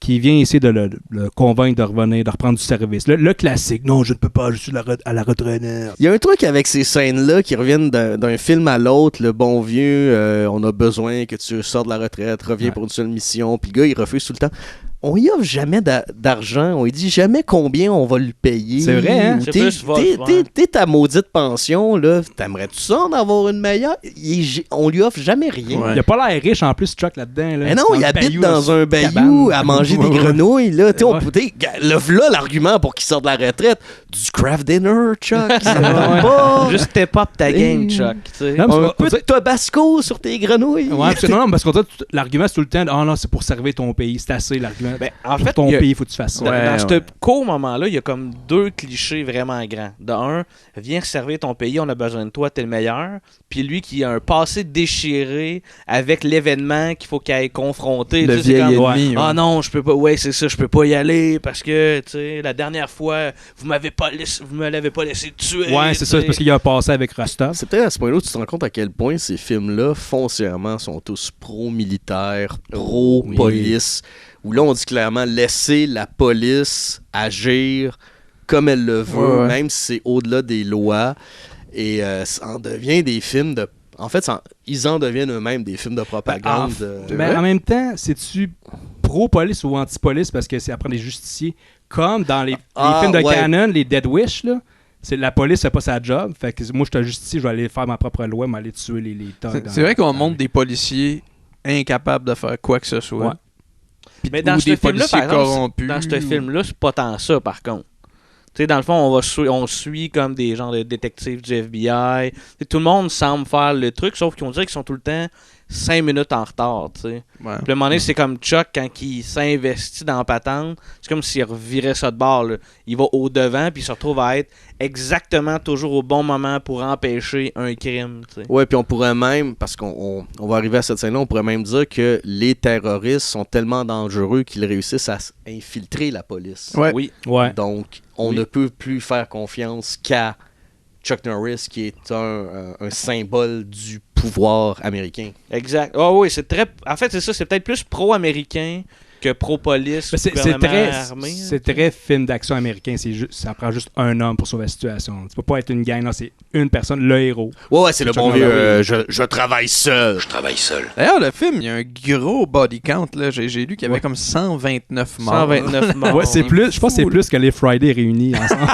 qui vient essayer de le convaincre de revenir, de reprendre du service. Le classique, non, je ne peux pas, je suis à la retraite. Il y a un truc avec ces scènes-là qui reviennent d'un film à l'autre, le bon vieux, on a besoin que tu sortes de la retraite, reviens pour une seule mission, puis le gars, il refuse tout le temps. On y offre jamais d'argent, on lui dit jamais combien on va lui payer. C'est vrai, hein? T'es ta maudite pension, là, t'aimerais-tu ça en avoir une meilleure? On lui offre jamais rien. Ouais. Il a pas l'air riche en plus, Chuck, là-dedans. Là. Mais non, il habite dans un bayou à manger des grenouilles. Là. Là, l'argument pour qu'il sorte de la retraite, du craft dinner, Chuck. Juste step up ta game, Chuck. Un peu de Tabasco sur tes grenouilles. Ouais, parce que l'argument, c'est tout le temps, non, c'est pour servir ton pays, c'est assez l'argument. Ben, en fait, ton pays, il faut que tu fasses ça. Dans ce court moment-là, il y a comme deux clichés vraiment grands. De un, viens servir ton pays, on a besoin de toi, t'es le meilleur. Puis lui qui a un passé déchiré avec l'événement qu'il faut qu'il aille confronter. Le vieil ennemi. Ah non, je peux pas. Ouais, c'est ça, je peux pas y aller parce que, tu sais, la dernière fois, vous me l'avez pas laissé tuer. Ouais, c'est ça, c'est parce qu'il y a un passé avec Rostov. C'est peut-être à ce point-là où tu te rends compte à quel point ces films-là, foncièrement, sont tous pro-militaires, pro-police. Où là, on dit clairement laisser la police agir comme elle le veut, même si c'est au-delà des lois. Et ça en devient des films de... En fait, ils en deviennent eux-mêmes des films de propagande. En même temps, c'est-tu pro-police ou anti-police parce que c'est après les justiciers? Comme dans les films de canon, les Dead Wish, là. La police fait pas sa job. Fait que moi, je suis un justicier, je vais aller faire ma propre loi, m'aller tuer les thugs. C'est vrai qu'on montre des policiers incapables de faire quoi que ce soit. Ouais. Mais dans ce film-là, par exemple, dans ce film-là, c'est pas tant ça, par contre. Tu sais, dans le fond, on suit comme des genres de détectives du FBI. T'sais, tout le monde semble faire le truc, sauf qu'on dirait qu'ils sont tout le temps 5 minutes en retard, tu sais. Ouais. Puis à un moment donné, c'est comme Chuck, quand il s'investit dans la patente, c'est comme s'il revirait ça de bord, là. Il va au-devant, puis il se retrouve à être exactement toujours au bon moment pour empêcher un crime, tu sais. Ouais, puis on pourrait même, parce qu'on va arriver à cette scène-là, on pourrait même dire que les terroristes sont tellement dangereux qu'ils réussissent à infiltrer la police. Ouais. Oui. Ouais. Donc, on ne peut plus faire confiance qu'à Chuck Norris, qui est un symbole du pouvoir américain. Exact. Oui, c'est très... En fait, c'est ça, c'est peut-être plus pro-américain que pro-police, armé. C'est très film d'action américain. Ça prend juste un homme pour sauver la situation. Tu peux pas être une gang, là, c'est une personne, le héros. Ouais, c'est le bon vieux. Je travaille seul. Je travaille seul. D'ailleurs, le film, il y a un gros body count. Là. J'ai lu qu'il y avait comme 129 morts. 129 morts. Ouais, c'est plus, je pense que c'est plus que les Friday réunis ensemble.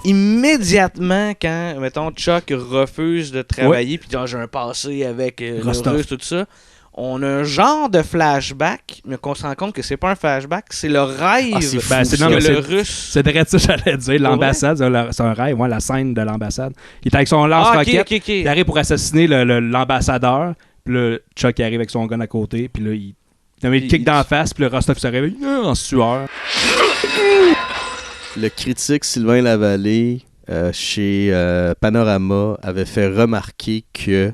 Immédiatement, quand, mettons, Chuck refuse de travailler, puis j'ai un passé avec le russe, tout ça, on a un genre de flashback, mais qu'on se rend compte que c'est pas un flashback, c'est le rêve le russe. C'est direct ça, j'allais dire. L'ambassade, c'est un rêve, la scène de l'ambassade. Il est avec son lance-roquette, il arrive pour assassiner l'ambassadeur, puis là, Chuck arrive avec son gun à côté, puis là, il kick dans la face, puis le Rostov se réveille en sueur. Le critique Sylvain Lavallée chez Panorama avait fait remarquer que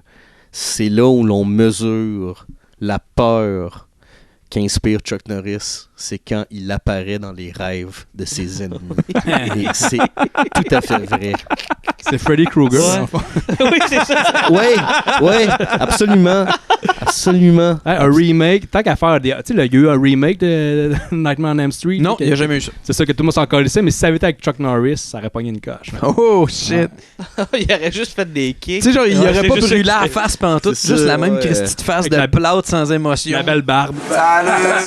c'est là où l'on mesure la peur qu'inspire Chuck Norris, c'est quand il apparaît dans les rêves de ses ennemis. Et c'est tout à fait vrai. C'est Freddy Krueger. Oui, c'est ça. Ouais, absolument. Absolument. Un remake, tant qu'à faire des. Tu sais, il y a eu un remake de Nightmare on Elm Street. Non, il n'y a jamais eu ça. C'est ça que tout le monde s'en colissait, mais si ça avait été avec Chuck Norris, ça aurait pogné une coche. Oh shit. Il aurait juste fait des kicks. Tu sais, genre, il aurait pas brûlé la la face pantoute, C'est juste ça, la même ouais. Christie de face Avec de la- plâtre sans émotion. La belle barbe.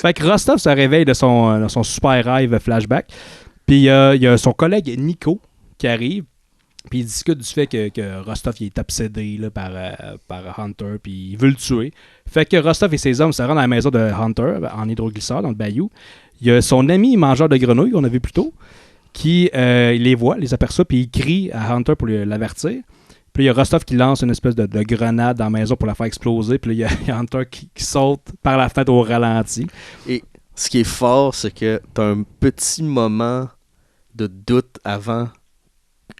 Fait que Rostov se réveille de son super rêve flashback. Puis il y a son collègue Nico qui arrive. Puis il discute du fait que Rostov il est obsédé là, par Hunter. Puis il veut le tuer. Fait que Rostov et ses hommes se rendent à la maison de Hunter en hydroglisseur dans le bayou. Il y a son ami mangeur de grenouilles qu'on a vu plus tôt qui il les voit, les aperçoit. Puis il crie à Hunter pour l'avertir. Puis il y a Rostov qui lance une espèce de grenade dans la maison pour la faire exploser. Puis là, il y a Hunter qui saute par la fenêtre au ralenti. Et ce qui est fort, c'est que t'as un petit moment de doute avant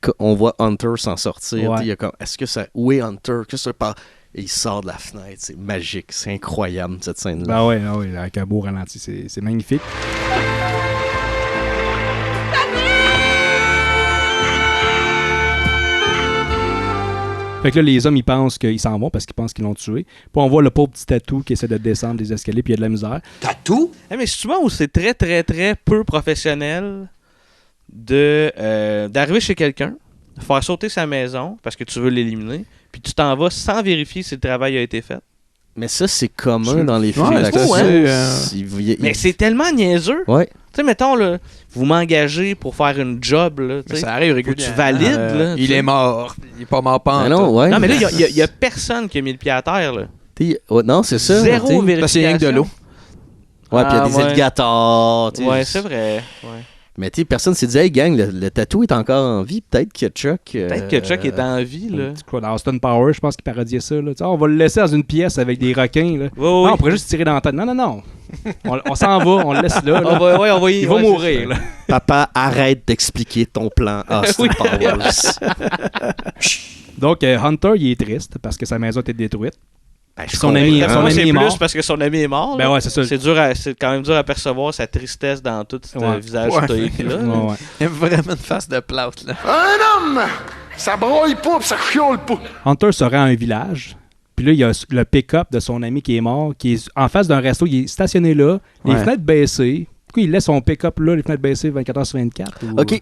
qu'on voit Hunter s'en sortir. Ouais. Il y a comme, est-ce que ça... Où est Hunter? Que ça part? Et il sort de la fenêtre. C'est magique. C'est incroyable, cette scène-là. Ben oui, avec un beau ralenti. C'est magnifique. Fait que là, les hommes, ils pensent qu'ils s'en vont parce qu'ils pensent qu'ils l'ont tué. Puis on voit le pauvre petit tatou qui essaie de descendre les escaliers, puis il y a de la misère. Tatou? Mais souvent où c'est très, très, très peu professionnel d'arriver chez quelqu'un, faire sauter sa maison parce que tu veux l'éliminer, puis tu t'en vas sans vérifier si le travail a été fait. Mais ça, c'est commun dans les films Ouais, d'action. Mais c'est tellement niaiseux. Ouais. Tu sais, mettons, là, vous m'engagez pour faire une job, là, tu Mais sais, ça arrive faut que régulièrement. tu valides. Là, Il est mort. Il est pas mort Mais pas. non, ouais. Non, mais là, il y a personne qui a mis le pied à terre. Là. Non, c'est ça. Zéro t'sais. vérification. Parce qu'il y a rien que de l'eau. Ouais, puis il y a des ouais. alligators. t'sais. Ouais, c'est vrai. Ouais. Mais tu sais, personne s'est dit, hey gang, le tatou est encore en vie. Peut-être que Chuck. Peut-être que Chuck est en vie. Là. Tu crois, dans Austin Power, je pense qu'il parodiait ça. Là. Tu sais, on va le laisser dans une pièce avec des requins. Là. Oui, Non, on pourrait juste tirer dans la tête. Non. On s'en va, on le laisse là. là. Il va mourir. Là. Papa, arrête d'expliquer ton plan Austin Powers. Donc, Hunter, il est triste parce que sa maison a été détruite. Ben, Son ami Moi, c'est est plus mort. parce que son ami est mort. Ben là. ouais, c'est ça. C'est quand même dur à percevoir sa tristesse dans tout ce Ouais. visage Ouais. stoïque-là. Ouais. Il y a vraiment une face de plâtre, là. Un homme! Ça broille pas pis ça chiole pas. Hunter se rend à un village. Puis là, il y a le pick-up de son ami qui est mort, qui est en face d'un resto. Il est stationné là, les Ouais. fenêtres baissées. Pourquoi il laisse son pick-up là, les fenêtres baissées 24h/24? Ou... OK.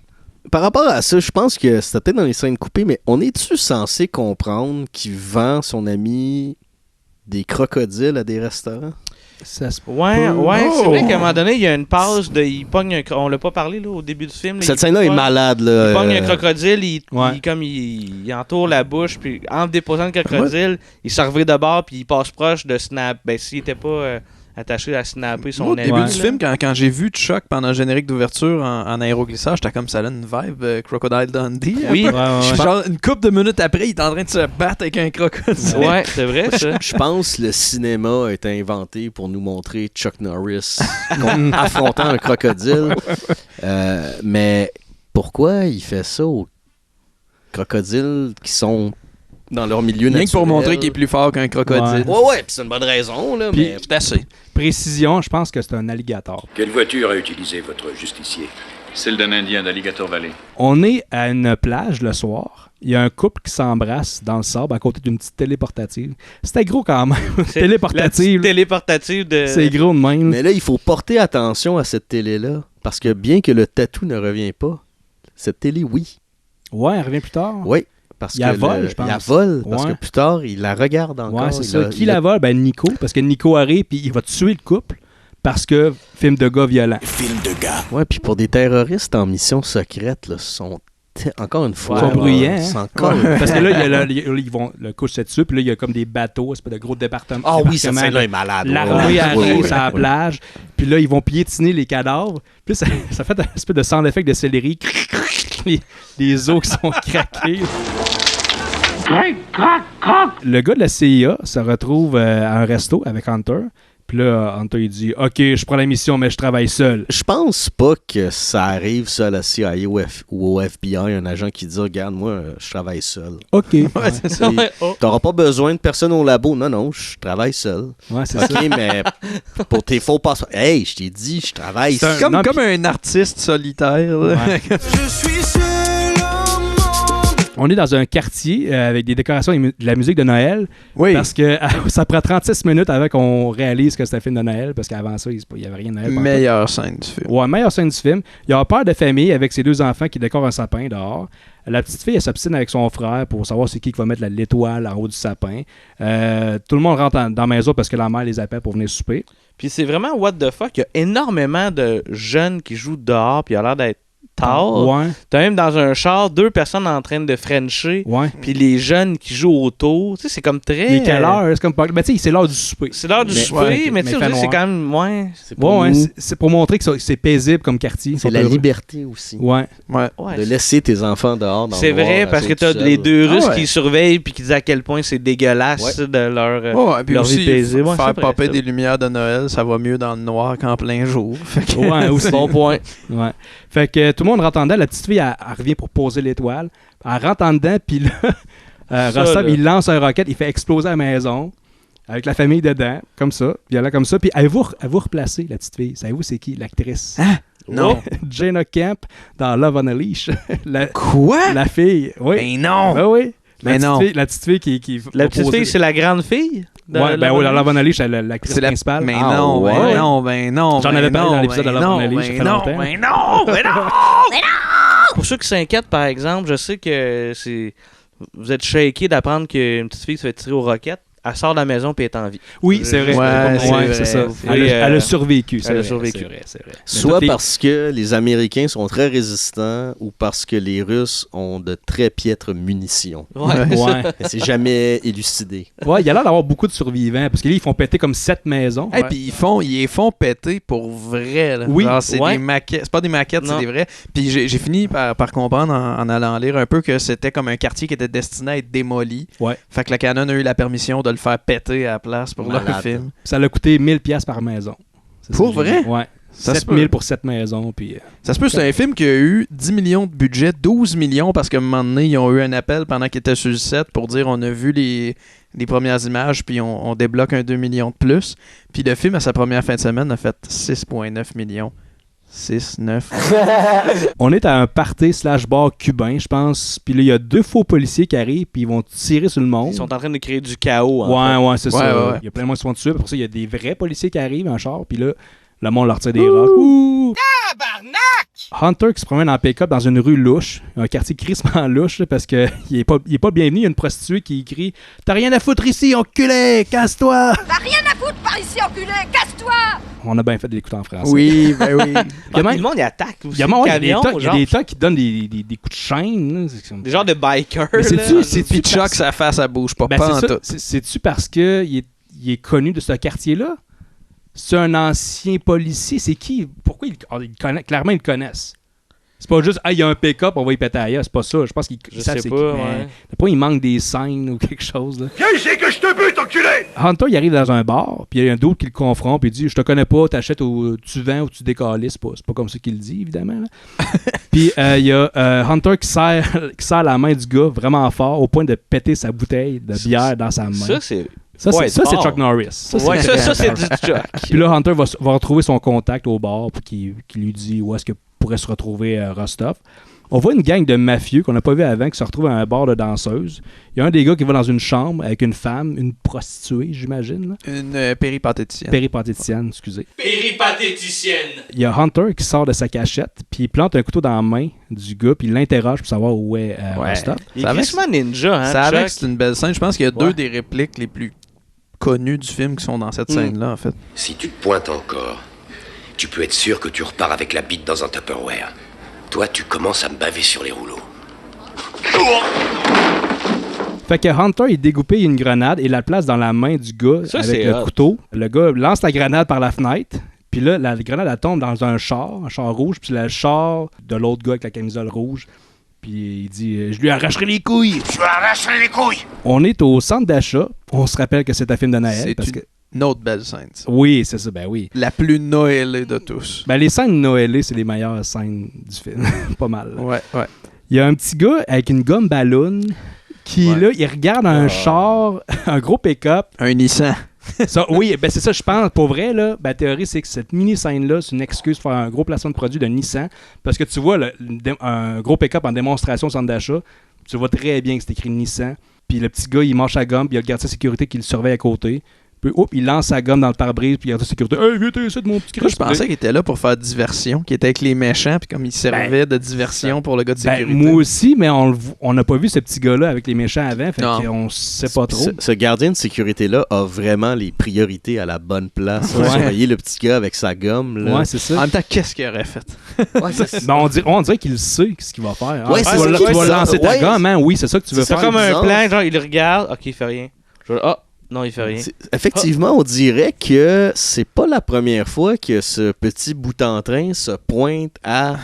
Par rapport à ça, je pense que c'était peut-être dans les scènes coupées, mais on est-tu censé comprendre qu'il vend son ami des crocodiles à des restaurants? Ça se Ouais, peut. c'est vrai qu'à un moment donné, il y a une pause de. Il pogne on l'a pas parlé là, au début du film. Là, Cette scène-là est malade. Là, Il pogne un crocodile, il entoure la bouche, puis en déposant le crocodile, il se revient de bord, puis il passe proche de snap. Ben, s'il était pas attaché à snapper son Moi, au ami. début Ouais. du film, quand j'ai vu Chuck pendant le générique d'ouverture en aéroglissage, j'étais comme ça a une vibe Crocodile Dundee. un Oui, peu. ouais. Genre, une couple de minutes après, il est en train de se battre avec un crocodile. Ouais, c'est vrai ça. Je pense que le cinéma a été inventé pour nous montrer Chuck Norris affrontant un crocodile. Mais pourquoi il fait ça aux crocodiles qui sont dans leur milieu Rien naturel? que pour montrer qu'il est plus fort qu'un crocodile. Ouais, puis c'est une bonne raison, là, Puis- mais... C'est assez. Précision, je pense que c'est un alligator. Quelle voiture a utilisé votre justicier? Celle d'un Indien d'Alligator Valley. On est à une plage le soir. Il y a un couple qui s'embrasse dans le sable à côté d'une petite télé portative. C'était gros quand même. Télé portative. Téléportative de. C'est gros de même. Mais là, il faut porter attention à cette télé-là, parce que bien que le tatou ne revient pas, cette télé, oui. Ouais, elle revient plus tard. Oui, parce Il la que vole, je pense. il la vole, parce Ouais. que plus tard, il la regarde encore. Ouais, c'est il ça. a- Qui il la a- vole? Ben Nico. Parce que Nico arrive puis il va tuer le couple parce que film de gars violent. Film de gars. Ouais, puis pour des terroristes en mission secrète, là, sont encore une fois... Ils sont bruyants, c'est hein? encore... Parce que là, ils vont le coucher dessus, puis là, il y a comme des bateaux, c'est pas de gros départements. Ah oui, cette scène-là est malade. L'armée Ouais, arrive ouais, sur la ouais. plage, puis là, ils vont piétiner les cadavres. Puis ça fait un espèce de sound effect de céleri. Les os qui sont craqués. Le gars de la CIA se retrouve à un resto avec Hunter. Puis là, Hunter, il dit « OK, je prends la mission, mais je travaille seul. Je pense pas que ça arrive, ça, à la CIA ou au FBI, un agent qui dit « Regarde, moi, je travaille seul. » OK. Ouais, c'est ça. Et T'auras pas besoin de personne au labo. Non, non, je travaille seul. Ouais, c'est OK, ça. mais pour tes faux passeports... Hey, je t'ai dit, je travaille C'est un- seul. Comme un artiste solitaire. là. Ouais. Je suis seul au monde. On est dans un quartier avec des décorations et de la musique de Noël. Oui. Parce que ça prend 36 minutes avant qu'on réalise que c'est un film de Noël. Parce qu'avant ça, il n'y avait rien de Noël. Meilleure scène du film. Ouais, meilleure scène du film. Il y a un père de famille avec ses 2 enfants qui décorent un sapin dehors. La petite fille, elle s'obstine avec son frère pour savoir c'est qui va mettre l'étoile en haut du sapin. Tout le monde rentre dans la maison parce que la mère les appelle pour venir souper. Puis c'est vraiment what the fuck. Il y a énormément de jeunes qui jouent dehors, puis il a l'air d'être tard. Ouais. T'as même dans un char 2 personnes en train de frencher, Ouais. puis les jeunes qui jouent autour. Tu sais, c'est comme très... Il est quelle heure? C'est comme pas... Ben, tu sais, c'est l'heure du souper. C'est l'heure du souper, ouais, mais tu sais, fait c'est noir. quand même... Ouais. C'est pour montrer que c'est paisible comme quartier. C'est la liberté aussi. Ouais. De laisser tes enfants dehors dans C'est le noir, vrai, à parce que jouer t'as tout les seul. 2 Russes qui surveillent puis qui disent à quel point c'est dégueulasse de leur, puis leur vie aussi, paisible. Ouais, faire c'est vrai, popper ça. des lumières de Noël, ça va mieux dans le noir qu'en plein jour. Fait que- Ouais, aussi. Bon point. Ouais. Fait que tout le monde rentre en dedans. La petite fille, elle revient pour poser l'étoile. Elle rentre en dedans, puis là, Rostov, là. il lance un roquette, il fait exploser la maison. Avec la famille dedans, comme ça. Puis elle est comme ça. Puis elle vous replacer, la petite fille. Savez-vous c'est qui, l'actrice? Non. Jenna Kemp dans Love on a Leash. Quoi? La fille. Oui. Mais non! Ah oui. Mais non. La petite fille qui La va petite poser- fille, c'est la grande fille? de Ouais, ben Love oui, on dans Love on a Leash, c'est l'actrice C'est la- principale. Mais Ah, non, ouais. ben non, ben non. J'en ben avais parlé non, dans l'épisode de ben Love on non, a Leash, ça ben fait non, longtemps. ben non, ben non! Pour ceux qui s'inquiètent, par exemple, je sais que vous êtes shaké d'apprendre qu'une petite fille se fait tirer aux roquettes. Elle sort de la maison et est en vie. Oui, c'est vrai. Ouais, c'est vrai. c'est ça. Et, Elle a survécu. elle a vrai, survécu. C'est vrai, c'est vrai. Soit parce que les Américains sont très résistants ou parce que les Russes ont de très piètres munitions. Ouais. Ouais. Mais c'est jamais élucidé. Ouais, il y a l'air d'avoir beaucoup de survivants parce que là, ils font péter comme 7 maisons. Et puis ils les font péter pour vrai. Là. Oui. Genre, c'est Ouais. des maquettes. C'est pas des maquettes, Non. c'est des vrais. Puis j'ai fini par comprendre en allant lire un peu que c'était comme un quartier qui était destiné à être démoli. Ouais. Fait que la Canon a eu la permission de le faire péter à la place pour Malade. le film. Ça l'a coûté 1000$ par maison. C'est Pour ça que j'ai vrai? dit. Ouais. Ça se 7000 peut. pour 7 maisons. Puis, Ça se peut, c'est un film qui a eu 10 millions de budget, 12 millions parce qu'à un moment donné, ils ont eu un appel pendant qu'ils étaient sur le set pour dire on a vu les premières images puis on débloque un 2 millions de plus. Puis le film, à sa première fin de semaine, a fait 6,9 millions. 6, 9. on est à un party / bar cubain, je pense. Puis là, il y a 2 faux policiers qui arrivent puis ils vont tirer sur le monde. Ils sont en train de créer du chaos. Ouais, c'est Ouais, ça. ouais. Il y a plein de monde qui se font tuer. Pour ça, il y a des vrais policiers qui arrivent en char. Puis là, le monde leur tire des roches. Ouh! Hunter qui se promène en pick-up dans une rue louche, un quartier crissement louche là, parce qu'il est pas bienvenu. Il y a une prostituée qui crie « T'as rien à foutre ici, enculé! Casse-toi! T'as rien à foutre par ici, enculé! Casse-toi! » On a bien fait de l'écouter en français. Oui, ben oui. Il y a même- Le monde, il attaque aussi. il y a, il y a des camions, tas- il y a genre. des tas qui donnent des coups de chaîne. Là. C'est comme- Des genres de bikers. Mais là. c'est-tu Puis Chuck, sa face, ça bouge pas, Ben, pas en c'est ça. tout. C'est-tu parce qu'il est connu de ce quartier-là? C'est un ancien policier. C'est qui? Pourquoi clairement, ils le connaissent. C'est pas juste, il y a un pick-up, on va y péter ailleurs. C'est pas ça. Je pense qu'ils Je savent sais c'est pas, qui. ouais. Mais il manque des scènes ou quelque chose. Là. Viens ici que je te bute, enculé! Hunter, il arrive dans un bar, puis il y a un d'autre qui le confronte, puis il dit « Je te connais pas, t'achètes ou tu vends ou tu décales. » C'est pas comme ça qu'il le dit, évidemment. là. Puis il y a Hunter qui serre la main du gars vraiment fort au point de péter sa bouteille de bière dans sa main. Ça, c'est. Ça, Ouais, c'est fort. Chuck Norris. Ça, Ouais, c'est ça, c'est du Chuck. Puis là, Hunter va retrouver son contact au bar pour qui lui dit où est-ce que pourrait se retrouver Rostov. On voit une gang de mafieux qu'on n'a pas vu avant qui se retrouve à un bar de danseuses. Il y a un des gars qui va dans une chambre avec une femme, une prostituée, j'imagine. Là. Une péripatéticienne. Péripatéticienne, excusez. Péripatéticienne. Il y a Hunter qui sort de sa cachette, puis il plante un couteau dans la main du gars, puis il l'interroge pour savoir où est Rostov. Il est quasiment ninja, hein, Ça avec, Chuck? c'est une belle scène. Je pense qu'il y a Ouais. 2 des répliques les plus connues du film qui sont dans cette scène-là, en fait. Si tu te pointes encore, tu peux être sûr que tu repars avec la bite dans un Tupperware. Toi, tu commences à me baver sur les rouleaux. Fait que Hunter, il dégoupille une grenade et la place dans la main du gars Ça, avec c'est le hot. couteau. Le gars lance la grenade par la fenêtre. Puis là, la grenade, elle tombe dans un char rouge. Puis le char de l'autre gars avec la camisole rouge. Puis il dit Je lui arracherai les couilles. Je lui arracherai les couilles! On est au centre d'achat. On se rappelle que c'est un film de Noël. C'est Parce une que... autre belle scène. ça. Oui, c'est ça, ben oui. La plus noëlée de tous. Ben, les scènes noëlées, c'est les meilleures scènes du film. Pas mal. Ouais, ouais. Il y a un petit gars avec une gomme ballon qui, Ouais. là, il regarde un char, un gros pick-up. Un Nissan. Ça, oui, ben c'est ça, je pense. Pour vrai, là, la théorie, c'est que cette mini-scène-là, c'est une excuse pour faire un gros placement de produit de Nissan. Parce que tu vois un gros pick-up en démonstration au centre d'achat, tu vois très bien que c'est écrit Nissan. Puis le petit gars, il mange sa gomme, puis il y a le gardien de sécurité qui le surveille à côté. Puis il lance sa gomme dans le pare-brise, puis il y a la sécurité. Hey, viens, t'es ici, mon petit Christ. Je pensais qu'il était là pour faire diversion, qu'il était avec les méchants, puis comme il servait de diversion pour le gars de sécurité. Moi aussi, mais on n'a pas vu ce petit gars-là avec les méchants avant, fait qu'on sait pas trop. Ce gardien de sécurité-là a vraiment les priorités à la bonne place. Ouais. Surveiller le petit gars avec sa gomme. Là. Ouais, c'est ça. En même temps, qu'est-ce qu'il aurait fait? On dirait qu'il sait ce qu'il va faire. Ouais, tu vas lancer ta gomme, hein? Oui, c'est ça que tu veux faire. C'est comme un plan, genre, il regarde, ok, il fait rien. Non, il fait rien. Effectivement, on dirait que c'est pas la première fois que ce petit bout en train se pointe à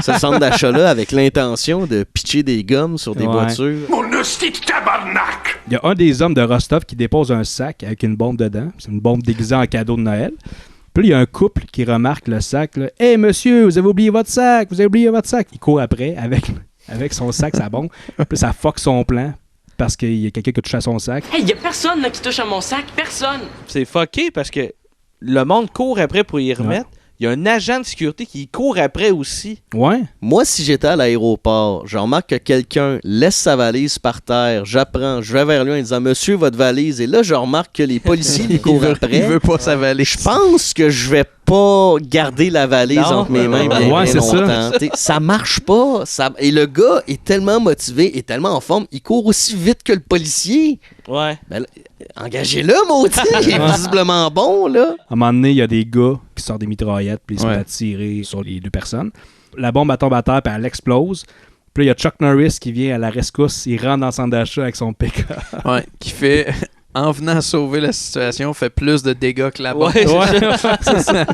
ce centre d'achat-là avec l'intention de pitcher des gommes sur des voitures. Mon hostie de tabarnak! Il y a un des hommes de Rostov qui dépose un sac avec une bombe dedans. C'est une bombe déguisée en cadeau de Noël. Puis là, il y a un couple qui remarque le sac. « Hey, monsieur, vous avez oublié votre sac! Vous avez oublié votre sac! » Il court après avec son sac, sa bombe. Puis ça fuck son plan. Parce qu'il y a quelqu'un qui a touché à son sac. Hey, y a personne là, qui touche à mon sac, personne! C'est fucké parce que le monde court après pour y remettre. Il y a un agent de sécurité qui court après aussi. Ouais. Moi, si j'étais à l'aéroport, je remarque que quelqu'un laisse sa valise par terre, j'apprends, je vais vers lui en disant « Monsieur, votre valise », et là, je remarque que les policiers lui courent après. Il veut pas sa valise. Je pense que je vais pas garder la valise entre mes mains bien longtemps. Ça marche pas. Et le gars est tellement motivé et tellement en forme, il court aussi vite que le policier. Ouais. Ben, engagez-le, maudit. Il est visiblement bon, là. À un moment donné, il y a des gars qui sortent des mitraillettes puis ils se mettent à tirer sur les deux personnes. La bombe, elle tombe à terre puis elle explose. Puis là, il y a Chuck Norris qui vient à la rescousse. Il rentre dans le centre d'achat avec son pick-up. Ouais, qui fait... En venant sauver la situation, fait plus de dégâts que la bombe. Ouais, c'est ça.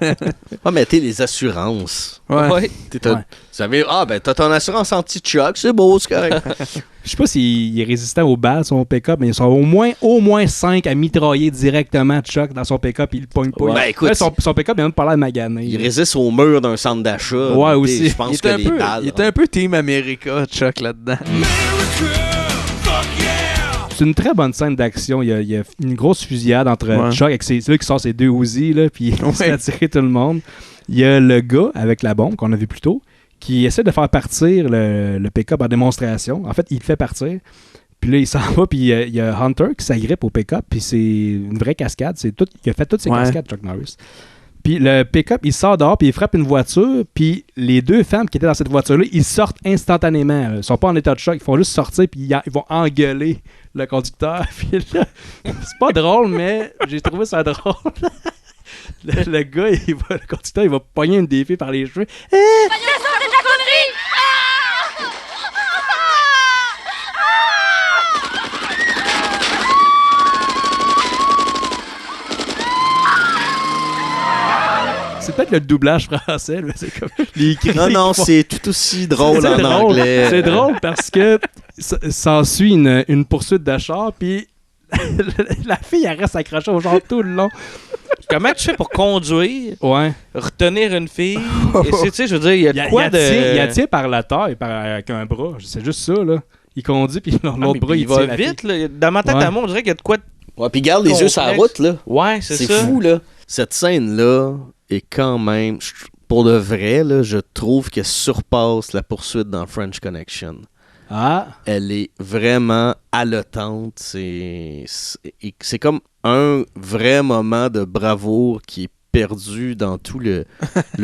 Mais t'es les assurances. Ouais. T'as ton assurance anti-choc, c'est beau, c'est correct. Je sais pas s'il est résistant aux balles, son pick-up, mais ils sont au moins 5 à mitrailler directement Chuck dans son pick-up, il le pogne pas. Ben, écoute, son pick-up, il a même pas l'air magané. Il résiste au mur d'un centre d'achat. Ouais, aussi. Je pense que les balles... Il était un peu Team America, Chuck, là-dedans. C'est une très bonne scène d'action. Il y a une grosse fusillade entre Chuck avec c'est là qui sort ses deux Uzi, là, puis il essaie d'attirer tout le monde. Il y a le gars avec la bombe qu'on a vu plus tôt qui essaie de faire partir le pick-up en démonstration. En fait, il le fait partir. Puis là, il s'en va, puis il y a Hunter qui s'agrippe au pick-up, puis c'est une vraie cascade. Il a fait toutes ses cascades, Chuck Norris. Puis le pick-up, il sort dehors, puis il frappe une voiture, puis les deux femmes qui étaient dans cette voiture-là, ils sortent instantanément. Ils sont pas en état de choc, ils font juste sortir, puis ils vont engueuler le conducteur. Puis là, c'est pas drôle, mais j'ai trouvé ça drôle. Le gars, le conducteur, il va pogner une des filles par les cheveux. C'est peut-être le doublage français, mais c'est comme les cris. Non, c'est tout aussi drôle en anglais. C'est drôle parce que s'ensuit une poursuite de char, puis la fille, elle reste accrochée au genre tout le long. Comment tu fais pour conduire, retenir une fille? Tu sais, je veux dire, il y a de quoi de... Il la tient par la taille, avec un bras. C'est juste ça, là. Il conduit, puis l'autre bras, il va vite, là. Dans ma tête à moi, on dirait qu'il y a de quoi de... Ouais, puis garde les yeux sur la route, là. Ouais, c'est ça. C'est fou, là. Cette scène-là est quand même... Pour de vrai, là, je trouve qu'elle surpasse la poursuite dans French Connection. Ah. Elle est vraiment haletante. C'est comme un vrai moment de bravoure qui est perdu dans tout le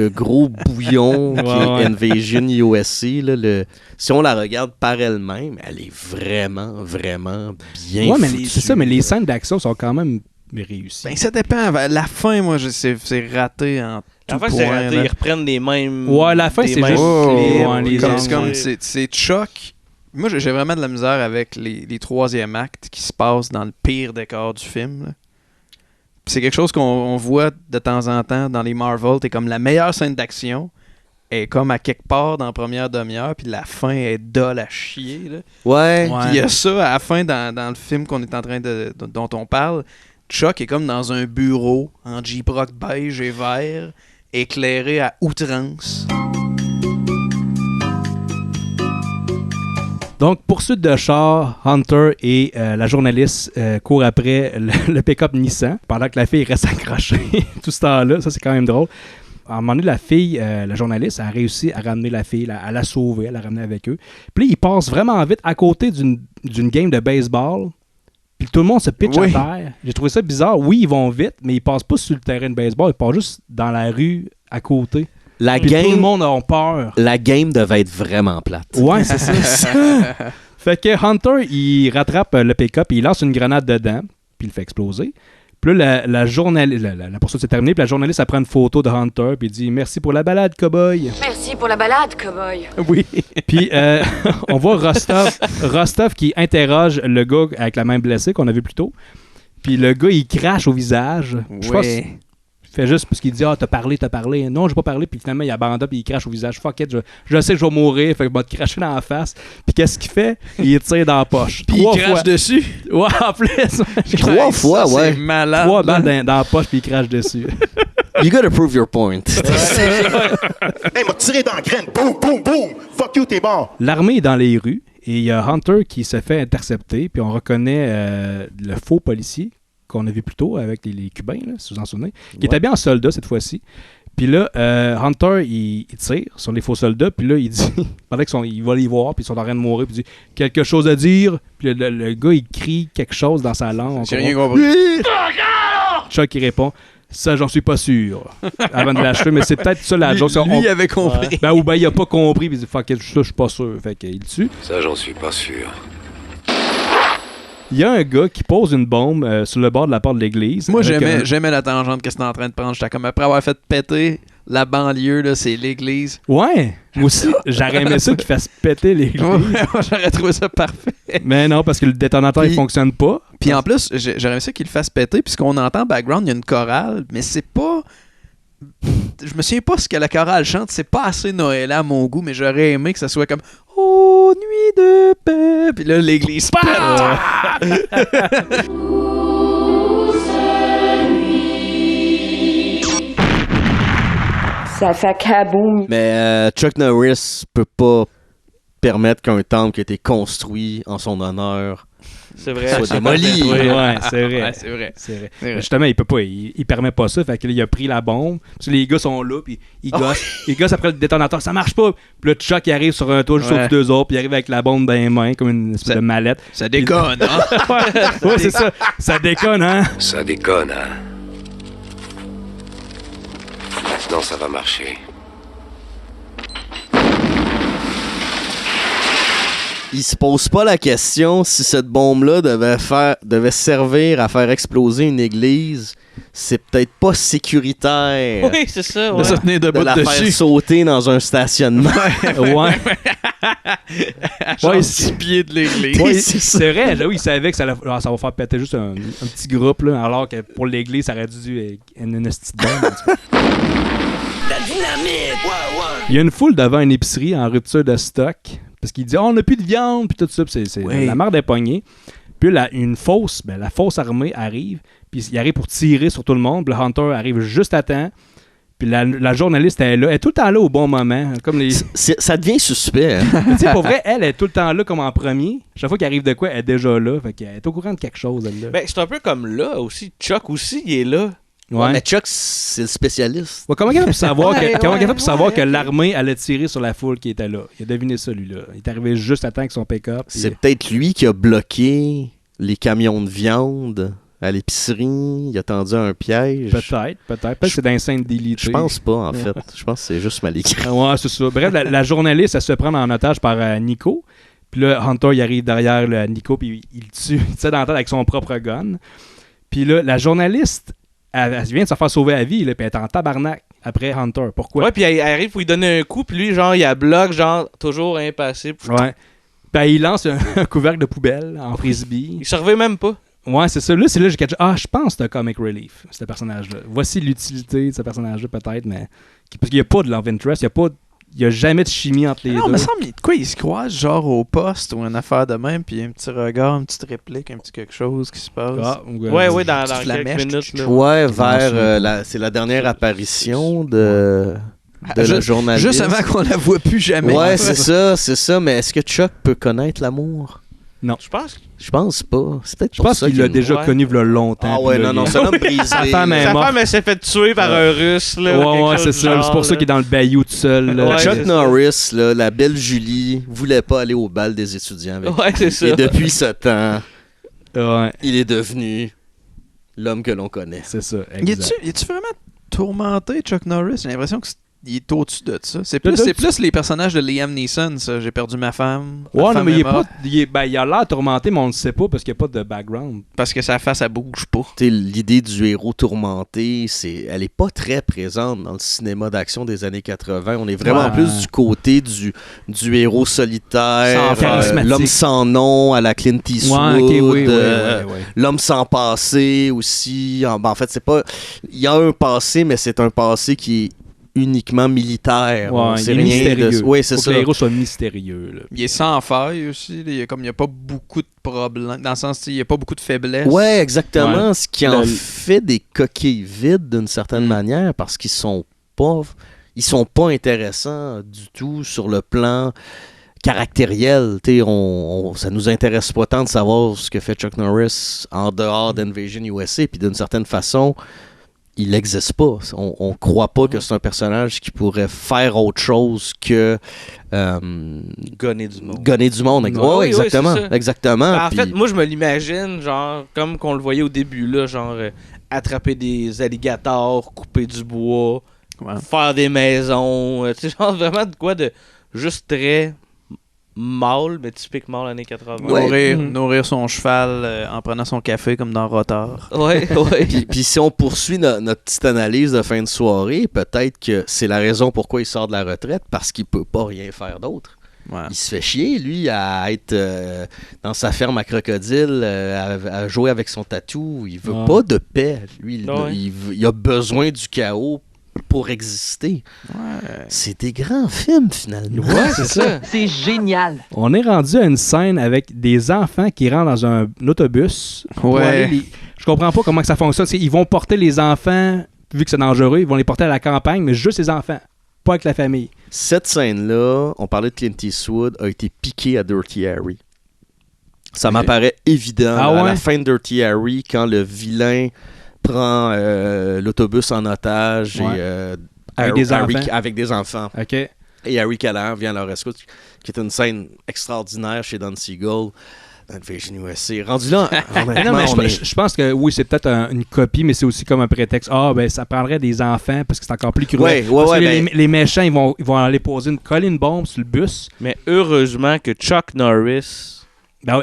gros bouillon qui est Invasion USA. Là, si on la regarde par elle-même, elle est vraiment, vraiment bien foutue. C'est ça, mais les scènes d'action sont quand même réussies. Ben, ça dépend. La fin, moi, c'est raté en tout point. C'est raté. Ils reprennent les mêmes... Ouais, la fin, c'est juste... C'est Chuck... Moi, j'ai vraiment de la misère avec les troisième actes qui se passent dans le pire décor du film. Là. C'est quelque chose qu'on voit de temps en temps dans les Marvel. T'es comme la meilleure scène d'action est comme à quelque part dans la première demi-heure, puis la fin est dolle à chier. Là. Ouais. Puis il y a ça à la fin dans le film qu'on est en train dont on parle. Chuck est comme dans un bureau en Jeep Rock beige et vert, éclairé à outrance. Donc, poursuite de char, Hunter et la journaliste courent après le pick-up Nissan pendant que la fille reste accrochée tout ce temps-là. Ça, c'est quand même drôle. À un moment donné, la fille, la journaliste, a réussi à ramener la fille, à la sauver, à la ramener avec eux. Puis là, ils passent vraiment vite à côté d'une game de baseball. Puis tout le monde se pitche à terre. J'ai trouvé ça bizarre. Oui, ils vont vite, mais ils passent pas sur le terrain de baseball. Ils passent juste dans la rue à côté. Tout le monde a peur. La game devait être vraiment plate. Ouais, c'est ça. Fait que Hunter, il rattrape le pick-up, il lance une grenade dedans, puis il le fait exploser. Puis là, la poursuite s'est terminée, puis la journaliste, elle prend une photo de Hunter, puis il dit « Merci pour la balade, cowboy. » Merci pour la balade, cowboy. Oui. Puis on voit Rostov qui interroge le gars avec la main blessée qu'on a vu plus tôt. Puis le gars, il crache au visage. Je pense qu'il fait juste parce qu'il dit « Ah, t'as parlé. » Non, j'ai pas parlé. Puis finalement, il abandonne, puis il crache au visage. « Fuck it, je sais que je vais mourir. » Fait que je vais te cracher dans la face. Puis qu'est-ce qu'il fait? Il tire dans la poche. Puis il crache dessus? Ouais, en plus. 3 fois, ça, ouais. C'est malade. 3 balles dans la poche, puis il crache dessus. You gotta prove your point. Hey, m'a tiré dans la graine. Boum, boum, boum. Fuck you, t'es mort. L'armée est dans les rues. Et il y a Hunter qui se fait intercepter. Puis on reconnaît le faux policier qu'on a vu plus tôt avec les Cubains, là, si vous en souvenez, qui était bien en soldat cette fois-ci. Puis là, Hunter, il tire sur les faux soldats, puis là, il dit, pendant qu'il va les voir, puis ils sont en train de mourir, puis il dit « Quelque chose à dire? » Puis le gars, il crie quelque chose dans sa langue. J'ai rien compris. Chuck, il répond « Ça, j'en suis pas sûr. » Avant de l'acheter, mais c'est peut-être ça la joke. Lui, il avait compris. Ben, ou ben, il a pas compris, puis il dit « Fuck it, ça, je suis pas sûr. » Fait qu'il le tue. Ça, j'en suis pas sûr. Il y a un gars qui pose une bombe sur le bord de la porte de l'église. Moi, j'aimais la tangente que c'était en train de prendre. J'étais comme, après avoir fait péter la banlieue, là, c'est l'église. Ouais, moi aussi, j'aurais aimé ça qu'il fasse péter l'église. J'aurais trouvé ça parfait. Mais non, parce que le détonateur, il fonctionne pas. Puis en plus, j'aurais aimé ça qu'il le fasse péter, puis ce qu'on entend en background, il y a une chorale, mais c'est pas... Je me souviens pas ce que la chorale chante, c'est pas assez Noël à mon goût, mais j'aurais aimé que ça soit comme « Oh, nuit de paix », puis là, l'église pète. Ça fait kaboum. Mais Chuck Norris peut pas permettre qu'un temple qui a été construit en son honneur soit démoli. Ouais, c'est vrai. Ouais, c'est vrai. Justement, il peut pas. Il permet pas ça. Fait qu'il a pris la bombe. Puis les gars sont là, puis ils gossent. Ils gossent après le détonateur. Ça marche pas. Puis là, Chuck, il arrive sur un toit juste au-dessus d'eux autres, puis il arrive avec la bombe dans les mains, comme une espèce de mallette. Ça déconne, hein? Ouais, c'est ça. Ça déconne, hein? Ça déconne, hein? Maintenant, ça va marcher. Il se pose pas la question si cette bombe-là devait servir à faire exploser une église. C'est peut-être pas sécuritaire. Oui, c'est ça. Ouais. De se tenir debout de la dessus. faire sauter dans un stationnement. Ouais. Genre 6 pieds de l'église. Ouais, c'est vrai. Là, il savait que ça va faire péter juste un petit groupe, là, alors que pour l'église, ça aurait dû être une petite bombe. La dynamite! Il y a une foule devant une épicerie en rupture de stock. Parce qu'il dit, on n'a plus de viande, puis tout ça, puis c'est la merde est pognée. Puis là, la fausse armée arrive, puis il arrive pour tirer sur tout le monde, puis le Hunter arrive juste à temps, puis la journaliste, elle est tout le temps là au bon moment. Comme ça devient suspect. Hein? Tu sais, pour vrai, elle est tout le temps là comme en premier. Chaque fois qu'il arrive de quoi, elle est déjà là, fait qu'elle est au courant de quelque chose, elle là. Ben, c'est un peu comme là aussi. Chuck aussi, il est là. Ouais. Mais Chuck, c'est le spécialiste. Ouais, comment il a pu savoir que l'armée allait tirer sur la foule qui était là? Il a deviné ça, lui, là. Il est arrivé juste à temps avec son pick-up. C'est peut-être lui qui a bloqué les camions de viande à l'épicerie. Il a tendu un piège. Peut-être. Peut-être que c'est dans scène d'élité. Je pense pas, en fait. Je pense que c'est juste mal écrit. Ouais, c'est ça. Bref, la journaliste, elle se fait prendre en otage par Nico. Puis là, Hunter, il arrive derrière Nico, puis il le tue. Il tire dans la tête avec son propre gun. Puis là, la journaliste... Elle vient de se faire sauver la vie, là, puis elle est en tabarnak après Hunter. Pourquoi? Ouais, puis elle arrive pour lui donner un coup, puis lui, genre, il a bloque, genre, toujours impassible. Ouais. Puis il lance un couvercle de poubelle en frisbee. Il se revient même pas. Ouais, c'est ça. Là, c'est là que j'ai catché. Ah, je pense que c'est un comic relief, ce personnage-là. Voici l'utilité de ce personnage-là, peut-être, mais... Parce qu'il n'y a pas de love interest, il n'y a jamais de chimie entre les deux. Non, il me semble, quoi, ils se croisent genre au poste ou une affaire de même, puis un petit regard, une petite réplique, un petit quelque chose qui se passe. Ouais, dans quelques minutes. Là. Ouais, vers... c'est la dernière apparition de de la journaliste. Juste avant qu'on la voit plus jamais. Ouais, c'est ça. Mais est-ce que Chuck peut connaître l'amour? Non. Je pense pas. C'est peut-être Je pense qu'il l'a déjà connu il y a longtemps. Ah ouais, non, c'est un homme brisé. Sa femme est Sa morte. femme, elle s'est fait tuer par un Russe. Là, Ouais, c'est ça. C'est pour ça qu'il est dans le bayou tout seul. Là. Ouais, Chuck Norris, là, la belle Julie, voulait pas aller au bal des étudiants avec Ouais, c'est ça. Et depuis ce temps, Ouais, il est devenu l'homme que l'on connaît. c'est ça. Exact. Y est-tu vraiment tourmenté, Chuck Norris? J'ai l'impression qu'il est au-dessus de ça. C'est plus les personnages de Liam Neeson, ça. J'ai perdu ma femme. Ma Ouais, non, femme mais est morte. il a l'air tourmenté, mais on ne le sait pas parce qu'il n'y a pas de background. Parce que sa face, elle bouge pas. T'sais, l'idée du héros tourmenté, elle est pas très présente dans le cinéma d'action des années 80. On est vraiment plus du côté du héros solitaire, l'homme sans nom à la Clint Eastwood, l'homme sans passé aussi. En fait, c'est pas... Il y a un passé, mais c'est un passé qui est uniquement militaire. Ouais, c'est il est mystérieux. Oui, c'est faut ça. que le héros soit mystérieux. Là. Il est sans faille aussi. Il n'y a pas beaucoup de problèmes. Dans le sens, il n'y a pas beaucoup de faiblesses. Ouais, exactement. Ouais. Ce qui en fait des coquilles vides d'une certaine manière parce qu'ils sont pas intéressants du tout sur le plan caractériel. Ça nous intéresse pas tant de savoir ce que fait Chuck Norris en dehors d'Invasion USA. Puis d'une certaine façon, il n'existe pas. On croit pas que c'est un personnage qui pourrait faire autre chose que gonner du monde. Gonner du monde. Oui, exactement. Oui, exactement. En fait, moi, je me l'imagine, genre, comme qu'on le voyait au début, là, genre, attraper des alligators, couper du bois, faire des maisons. Tu sais, genre, vraiment de quoi de juste très mâle, mais typique mâle années 80. Nourrir son cheval en prenant son café comme dans Rotor. Ouais. Puis si on poursuit notre petite analyse de fin de soirée, peut-être que c'est la raison pourquoi il sort de la retraite, parce qu'il peut pas rien faire d'autre. Ouais. Il se fait chier, lui, à être dans sa ferme à crocodile, à jouer avec son tatou. Il veut pas de paix. Lui, il a besoin du chaos pour exister. Ouais. C'est des grands films, finalement. Ouais, c'est ça. C'est génial. On est rendu à une scène avec des enfants qui rentrent dans un autobus. Je comprends pas comment que ça fonctionne. Ils vont porter les enfants, vu que c'est dangereux, ils vont les porter à la campagne, mais juste les enfants, pas avec la famille. Cette scène-là, on parlait de Clint Eastwood, a été piquée à Dirty Harry. Ça m'apparaît évident à la fin de Dirty Harry, quand le vilain prend l'autobus en otage et avec des enfants. Okay. Et Harry Callahan vient à leur rescousse, qui est une scène extraordinaire chez Don Siegel. Invasion USA. Rendu là, je pense que oui, c'est peut-être une copie, mais c'est aussi comme un prétexte. Ça prendrait des enfants parce que c'est encore plus cruel. Les méchants, ils vont aller coller une bombe sur le bus. Mais heureusement que Chuck Norris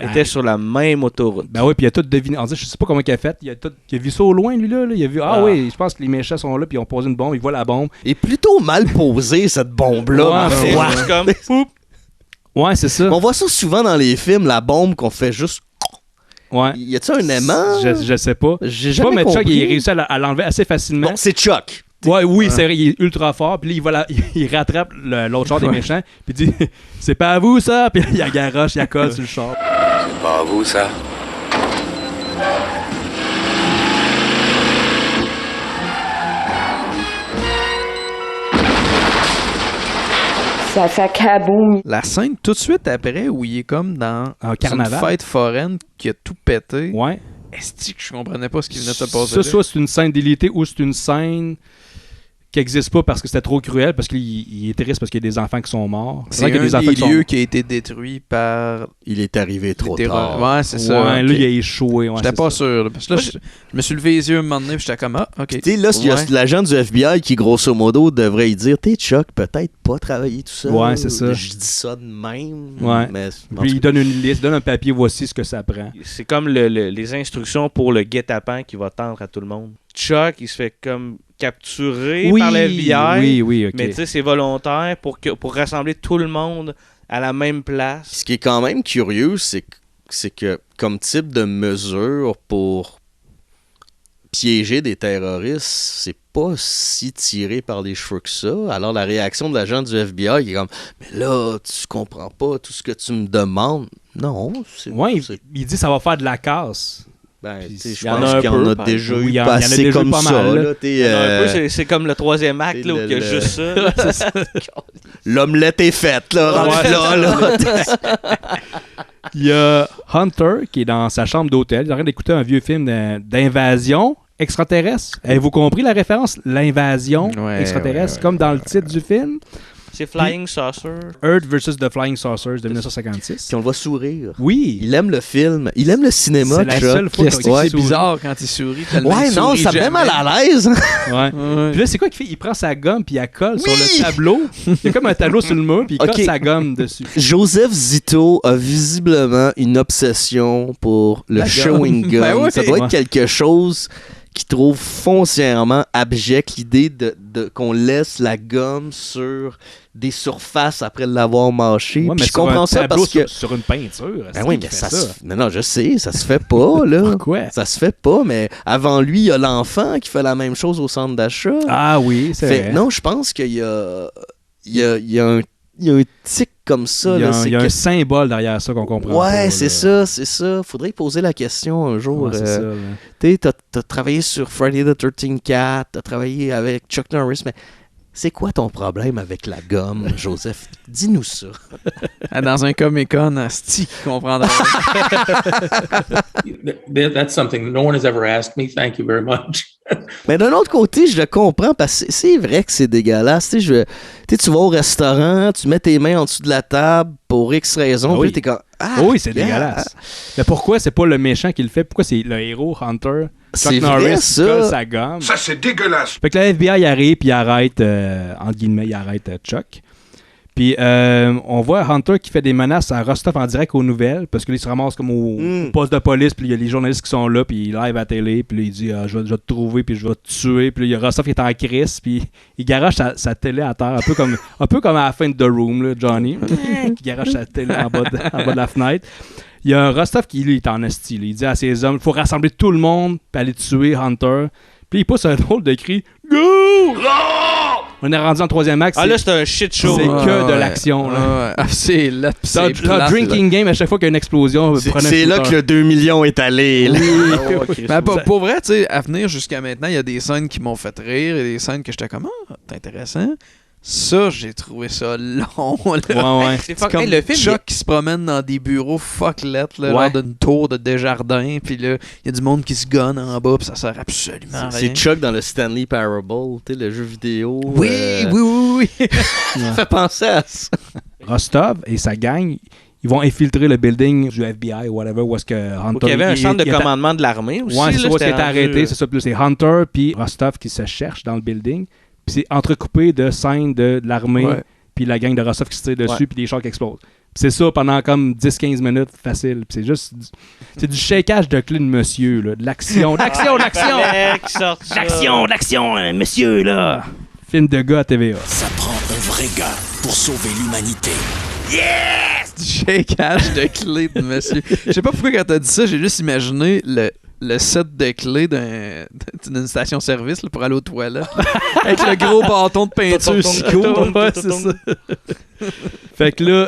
était sur la même autoroute. Ben oui, puis il a tout deviné. On dit, je sais pas comment il a fait. Il a vu ça au loin, lui, là. Il a vu, je pense que les méchants sont là, puis ils ont posé une bombe, ils voient la bombe. Et plutôt mal posée, cette bombe-là. C'est comme, ouais, c'est ça. On voit ça souvent dans les films, la bombe qu'on fait juste... Ouais. Y a-t-il un aimant? Je sais pas. J'ai jamais compris. Chuck, il a réussi à l'enlever assez facilement. Bon, c'est Chuck. C'est vrai, il est ultra fort. Puis là, il rattrape l'autre char des méchants. Puis il dit, c'est pas à vous ça. Puis il garoche, il colle sur le char. C'est pas à vous ça. Ça fait kaboum. La scène tout de suite après où il est comme dans un carnaval, une fête foraine qui a tout pété. Ouais. Est-ce que je comprenais pas ce qui venait de se passer là? Soit c'est une scène délitée ou c'est une scène qui n'existe pas parce que c'était trop cruel, parce qu'il est triste parce qu'il y a des enfants qui sont morts. C'est un des lieux qui a été détruit par... Il est arrivé trop tard. Ouais, c'est ça. Ouais, là, il a échoué. Ouais, j'étais pas sûr. Là, parce que là, je me suis levé les yeux un moment donné, puis j'étais comme, OK. Tu sais, là, il y a l'agent du FBI qui, grosso modo, devrait y dire, t'es Chuck, peut-être pas travailler tout seul. Ouais, c'est ça. Je dis ça de même. Ouais. Mais, puis il donne une liste, donne un papier, voici ce que ça prend. C'est comme les instructions pour le guet-apens qui va tendre à tout le monde. Chuck, il se fait comme capturé par le FBI. Oui, OK. Mais tu sais, c'est volontaire pour rassembler tout le monde à la même place. Ce qui est quand même curieux, c'est que comme type de mesure pour piéger des terroristes, c'est pas si tiré par les cheveux que ça. Alors la réaction de l'agent du FBI qui est comme, mais là, tu comprends pas tout ce que tu me demandes. Non. Il dit ça va faire de la casse. Ben, Puis, je pense qu'il y en a déjà Oui, eu il y en a assez déjà eu comme pas ça. mal, là. Là, Il y en a un peu, c'est comme le troisième acte, là, où il y a juste ça. C'est ça. L'omelette est faite, là. rendu là. Il y a Hunter qui est dans sa chambre d'hôtel. Il est en train d'écouter un vieux film d'invasion extraterrestre. Avez-vous compris la référence? L'invasion extraterrestre, comme dans le titre du film. C'est Flying Saucer. Earth vs. the Flying Saucers de 1956. Puis on le voit sourire. Oui. Il aime le film. Il aime le cinéma. C'est la seule fois qu'il C'est bizarre quand il sourit. Ouais, non, ça me met mal à l'aise. Ouais. Puis là, c'est quoi qu'il fait? Il prend sa gomme puis il la colle sur le tableau. Il y a comme un tableau sur le mur puis il colle sa gomme dessus. Joseph Zito a visiblement une obsession pour le chewing gum. Ben oui. Ça doit être quelque chose qui trouve foncièrement abject, l'idée de qu'on laisse la gomme sur des surfaces après l'avoir mâché. Ouais, mais je comprends ça parce que sur une peinture. Ben oui, mais ça non, je sais, ça se fait pas là. Pourquoi? Ça se fait pas, mais avant lui, il y a l'enfant qui fait la même chose au centre d'achat. Ah oui, c'est vrai. Non, je pense qu'il y a un tic comme ça. Il y a un symbole derrière ça qu'on comprend. Ouais, c'est ça. Faudrait poser la question un jour. Ouais, c'est ça. Tu sais, t'as travaillé sur Friday the 13th Cat, t'as travaillé avec Chuck Norris, mais c'est quoi ton problème avec la gomme, Joseph? Dis-nous ça. Dans un Comic-Con, asti qui comprendrait. That's something no one has ever asked me. Thank you very much. Mais d'un autre côté, je le comprends parce que c'est vrai que c'est dégueulasse. Tu vas au restaurant, tu mets tes mains en dessous de la table pour X raison, puis t'es comme... oui, c'est dégueulasse. Mais pourquoi c'est pas le méchant qui le fait? Pourquoi c'est le héros, Hunter, Chuck Norris, qui colle sa gomme? Ça, c'est dégueulasse. Fait que le FBI arrive puis il arrête, entre guillemets, il arrête Chuck. Puis on voit Hunter qui fait des menaces à Rostov en direct aux nouvelles parce qu'il se ramasse comme au poste de police, puis il y a les journalistes qui sont là, puis il live à la télé, puis là, il dit je vais te trouver, puis je vais te tuer, puis là, il y a Rostov qui est en crise, puis il garage sa télé à terre, un peu comme à la fin de The Room, là, Johnny, qui garage sa télé en bas de la fenêtre. Il y a Rostov qui, lui, est en esti. Il dit à ses hommes il faut rassembler tout le monde, puis aller tuer Hunter. Puis il pousse un drôle de cri « Go! » On est rendu en troisième acte. Ah là, c'est un shit show. C'est que de l'action. Là. C'est là. C'est drinking game, à chaque fois qu'il y a une explosion. C'est là que le 2 millions est allé. Ben, pour vrai, tu sais, à venir jusqu'à maintenant, il y a des scènes qui m'ont fait rire et des scènes que j'étais comme c'est intéressant. Ça, j'ai trouvé ça long. Là. Ouais. C'est comme le film Chuck qui se promène dans des bureaux fucklet, genre d'une tour de Desjardins, puis là, il y a du monde qui se gonne en bas, puis ça sert absolument à rien. C'est Chuck dans le Stanley Parable, tu sais, le jeu vidéo. Oui. Ça fait penser à ça. Rostov et sa gang, ils vont infiltrer le building du FBI ou whatever, où est-ce que Hunter... Il y avait un centre de commandement de l'armée aussi. Ouais, c'est là, ça, qui était arrêté, c'est ça. Plus c'est Hunter puis Rostov qui se cherchent dans le building. Puis c'est entrecoupé de scènes de l'armée, puis la gang de Rostov qui se tire dessus, puis des chars qui explosent. Puis c'est ça pendant comme 10-15 minutes, facile. Puis c'est juste... C'est du shakeage de clé de monsieur, là. De l'action. L'action! L'action, monsieur, là! Film de gars à TVA. Ça prend un vrai gars pour sauver l'humanité. Yes! Du shakeage de clé de monsieur. Je sais pas pourquoi quand t'as dit ça, j'ai juste imaginé le set de clés d'une station-service pour aller aux toilettes. Avec le gros bâton de peinture psycho. Ouais, c'est ça. Fait que là,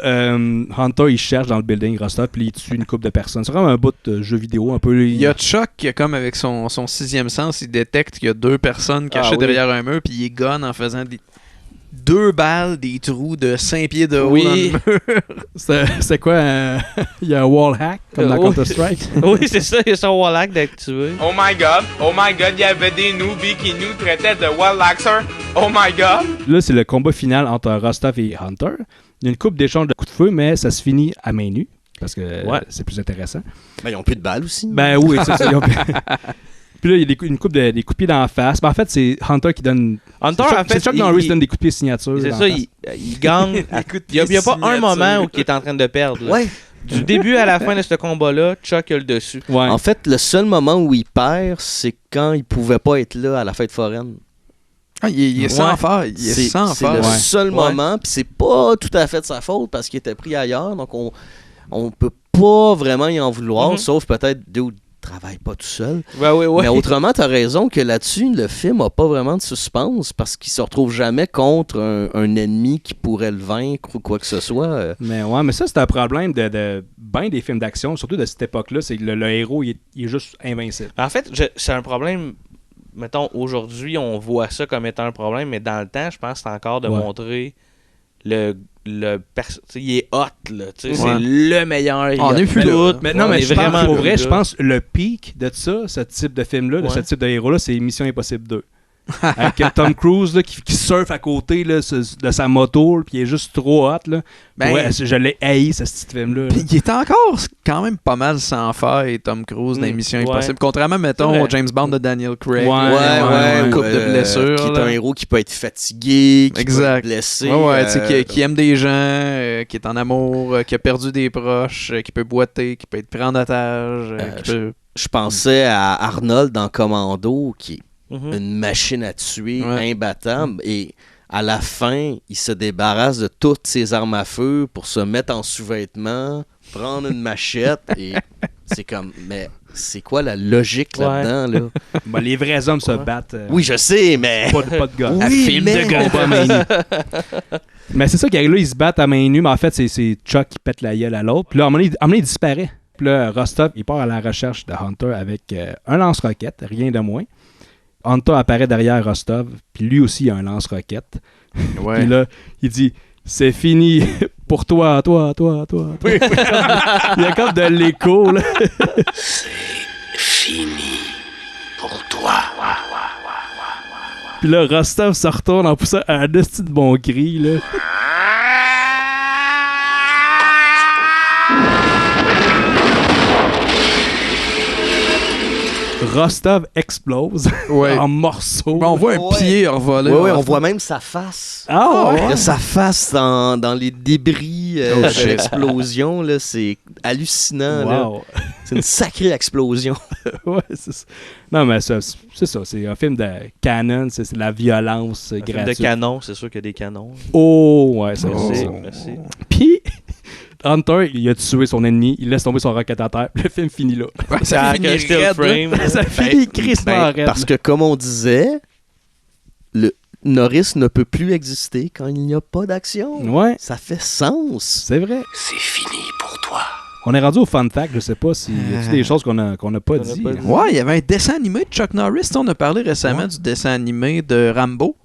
Hunter, il cherche dans le building Rostov, puis il tue une couple de personnes. C'est vraiment un bout de jeu vidéo un peu. Il y a Chuck qui, comme avec son sixième sens, il détecte qu'il y a deux personnes cachées derrière un mur, puis il gonne en faisant 2 balles, des trous de 5 pieds de haut dans le mur. C'est quoi? Il y a un wall hack, comme dans Counter-Strike? Oui, c'est ça, il y a son wall hack d'activer. Oh my god, il y avait des newbies qui nous traitaient de wall hackers. Oh my god! Là, c'est le combat final entre Rostov et Hunter. Il y a une coupe d'échange de coups de feu, mais ça se finit à main nue, parce que c'est plus intéressant. Ben, ils ont plus de balles aussi. Ben oui, c'est ça. Puis là, il y a une coupe des coups de pied dans la face. Ben, en fait, c'est Hunter qui donne... C'est Chuck Norris qui donne des coups de pied signature. C'est ça, il gagne. Il n'y a pas un moment où il est en train de perdre. Là. Ouais. Du début à la fin de ce combat-là, Chuck a le dessus. Ouais. En fait, le seul moment où il perd, c'est quand il pouvait pas être là à la fête foraine. Ah, il est sans faire. C'est le seul moment, puis c'est pas tout à fait de sa faute parce qu'il était pris ailleurs, donc on peut pas vraiment y en vouloir, sauf peut-être travaille pas tout seul. Ouais. Mais autrement, t'as raison que là-dessus, le film a pas vraiment de suspense parce qu'il se retrouve jamais contre un ennemi qui pourrait le vaincre ou quoi que ce soit. Mais ça, c'est un problème de bien des films d'action, surtout de cette époque-là, c'est que le héros, il est juste invincible. En fait, c'est un problème. Mettons, aujourd'hui, on voit ça comme étant un problème, mais dans le temps, je pense que c'est encore de montrer il est hot, là. C'est le meilleur. On est plus là. Mais non, mais je pense, pour vrai, je pense le pic de ça, ce type de film-là, de ce type de héros-là, c'est Mission Impossible 2. Avec Tom Cruise là, qui surfe à côté là, de sa moto, puis il est juste trop hot. Là. Je l'ai haï, ce petit film-là. Puis il est encore quand même pas mal sans faille, Tom Cruise, dans Mission Impossible. Contrairement, mettons, au James Bond de Daniel Craig. Une couple de blessures. Qui est un héros qui peut être fatigué, qui peut être blessé. Qui aime des gens, qui est en amour, qui a perdu des proches, qui peut boiter, qui peut être pris en otage. Je pensais à Arnold dans Commando, qui est une machine à tuer, imbattable, et à la fin, il se débarrasse de toutes ses armes à feu pour se mettre en sous-vêtements, prendre une machette, et c'est comme, mais c'est quoi la logique là-dedans, là? Les vrais hommes se battent. Oui, je sais, mais... Pas de gars. Oui, un film de combat à main nue. Mais c'est ça qu'ils ils se battent à main nue, mais en fait, c'est Chuck qui pète la gueule à l'autre. Puis là, à un moment donné, il disparaît. Puis là, Rostov, il part à la recherche de Hunter avec un lance-roquette, rien de moins. Hunter apparaît derrière Rostov, puis lui aussi il a un lance-roquette. Puis là, il dit « C'est fini pour toi. » Il y a comme de l'écho, là. C'est fini pour toi. Puis là, Rostov se retourne en poussant un petit de bon cri, là. Rostov explose en morceaux. On voit un pied revoler. Oui, on voit même sa face. Il y a sa face dans les débris de l'explosion. Là, c'est hallucinant. Là. C'est une sacrée explosion. C'est ça. Non, mais c'est ça. C'est un film de canon. C'est de la violence gratuite. Un film de canon, c'est sûr qu'il y a des canons. Merci. Puis... Hunter, il a tué son ennemi, il laisse tomber son roquette à terre, le film finit là. Ça finit raide, ça finit crissement raide. Parce que comme on disait, Norris ne peut plus exister quand il n'y a pas d'action. Ouais. Ça fait sens. C'est vrai. C'est fini pour toi. On est rendu au fun fact, je sais pas si y a des choses qu'on n'a pas dit. Ouais, il y avait un dessin animé de Chuck Norris. On a parlé récemment du dessin animé de Rambo.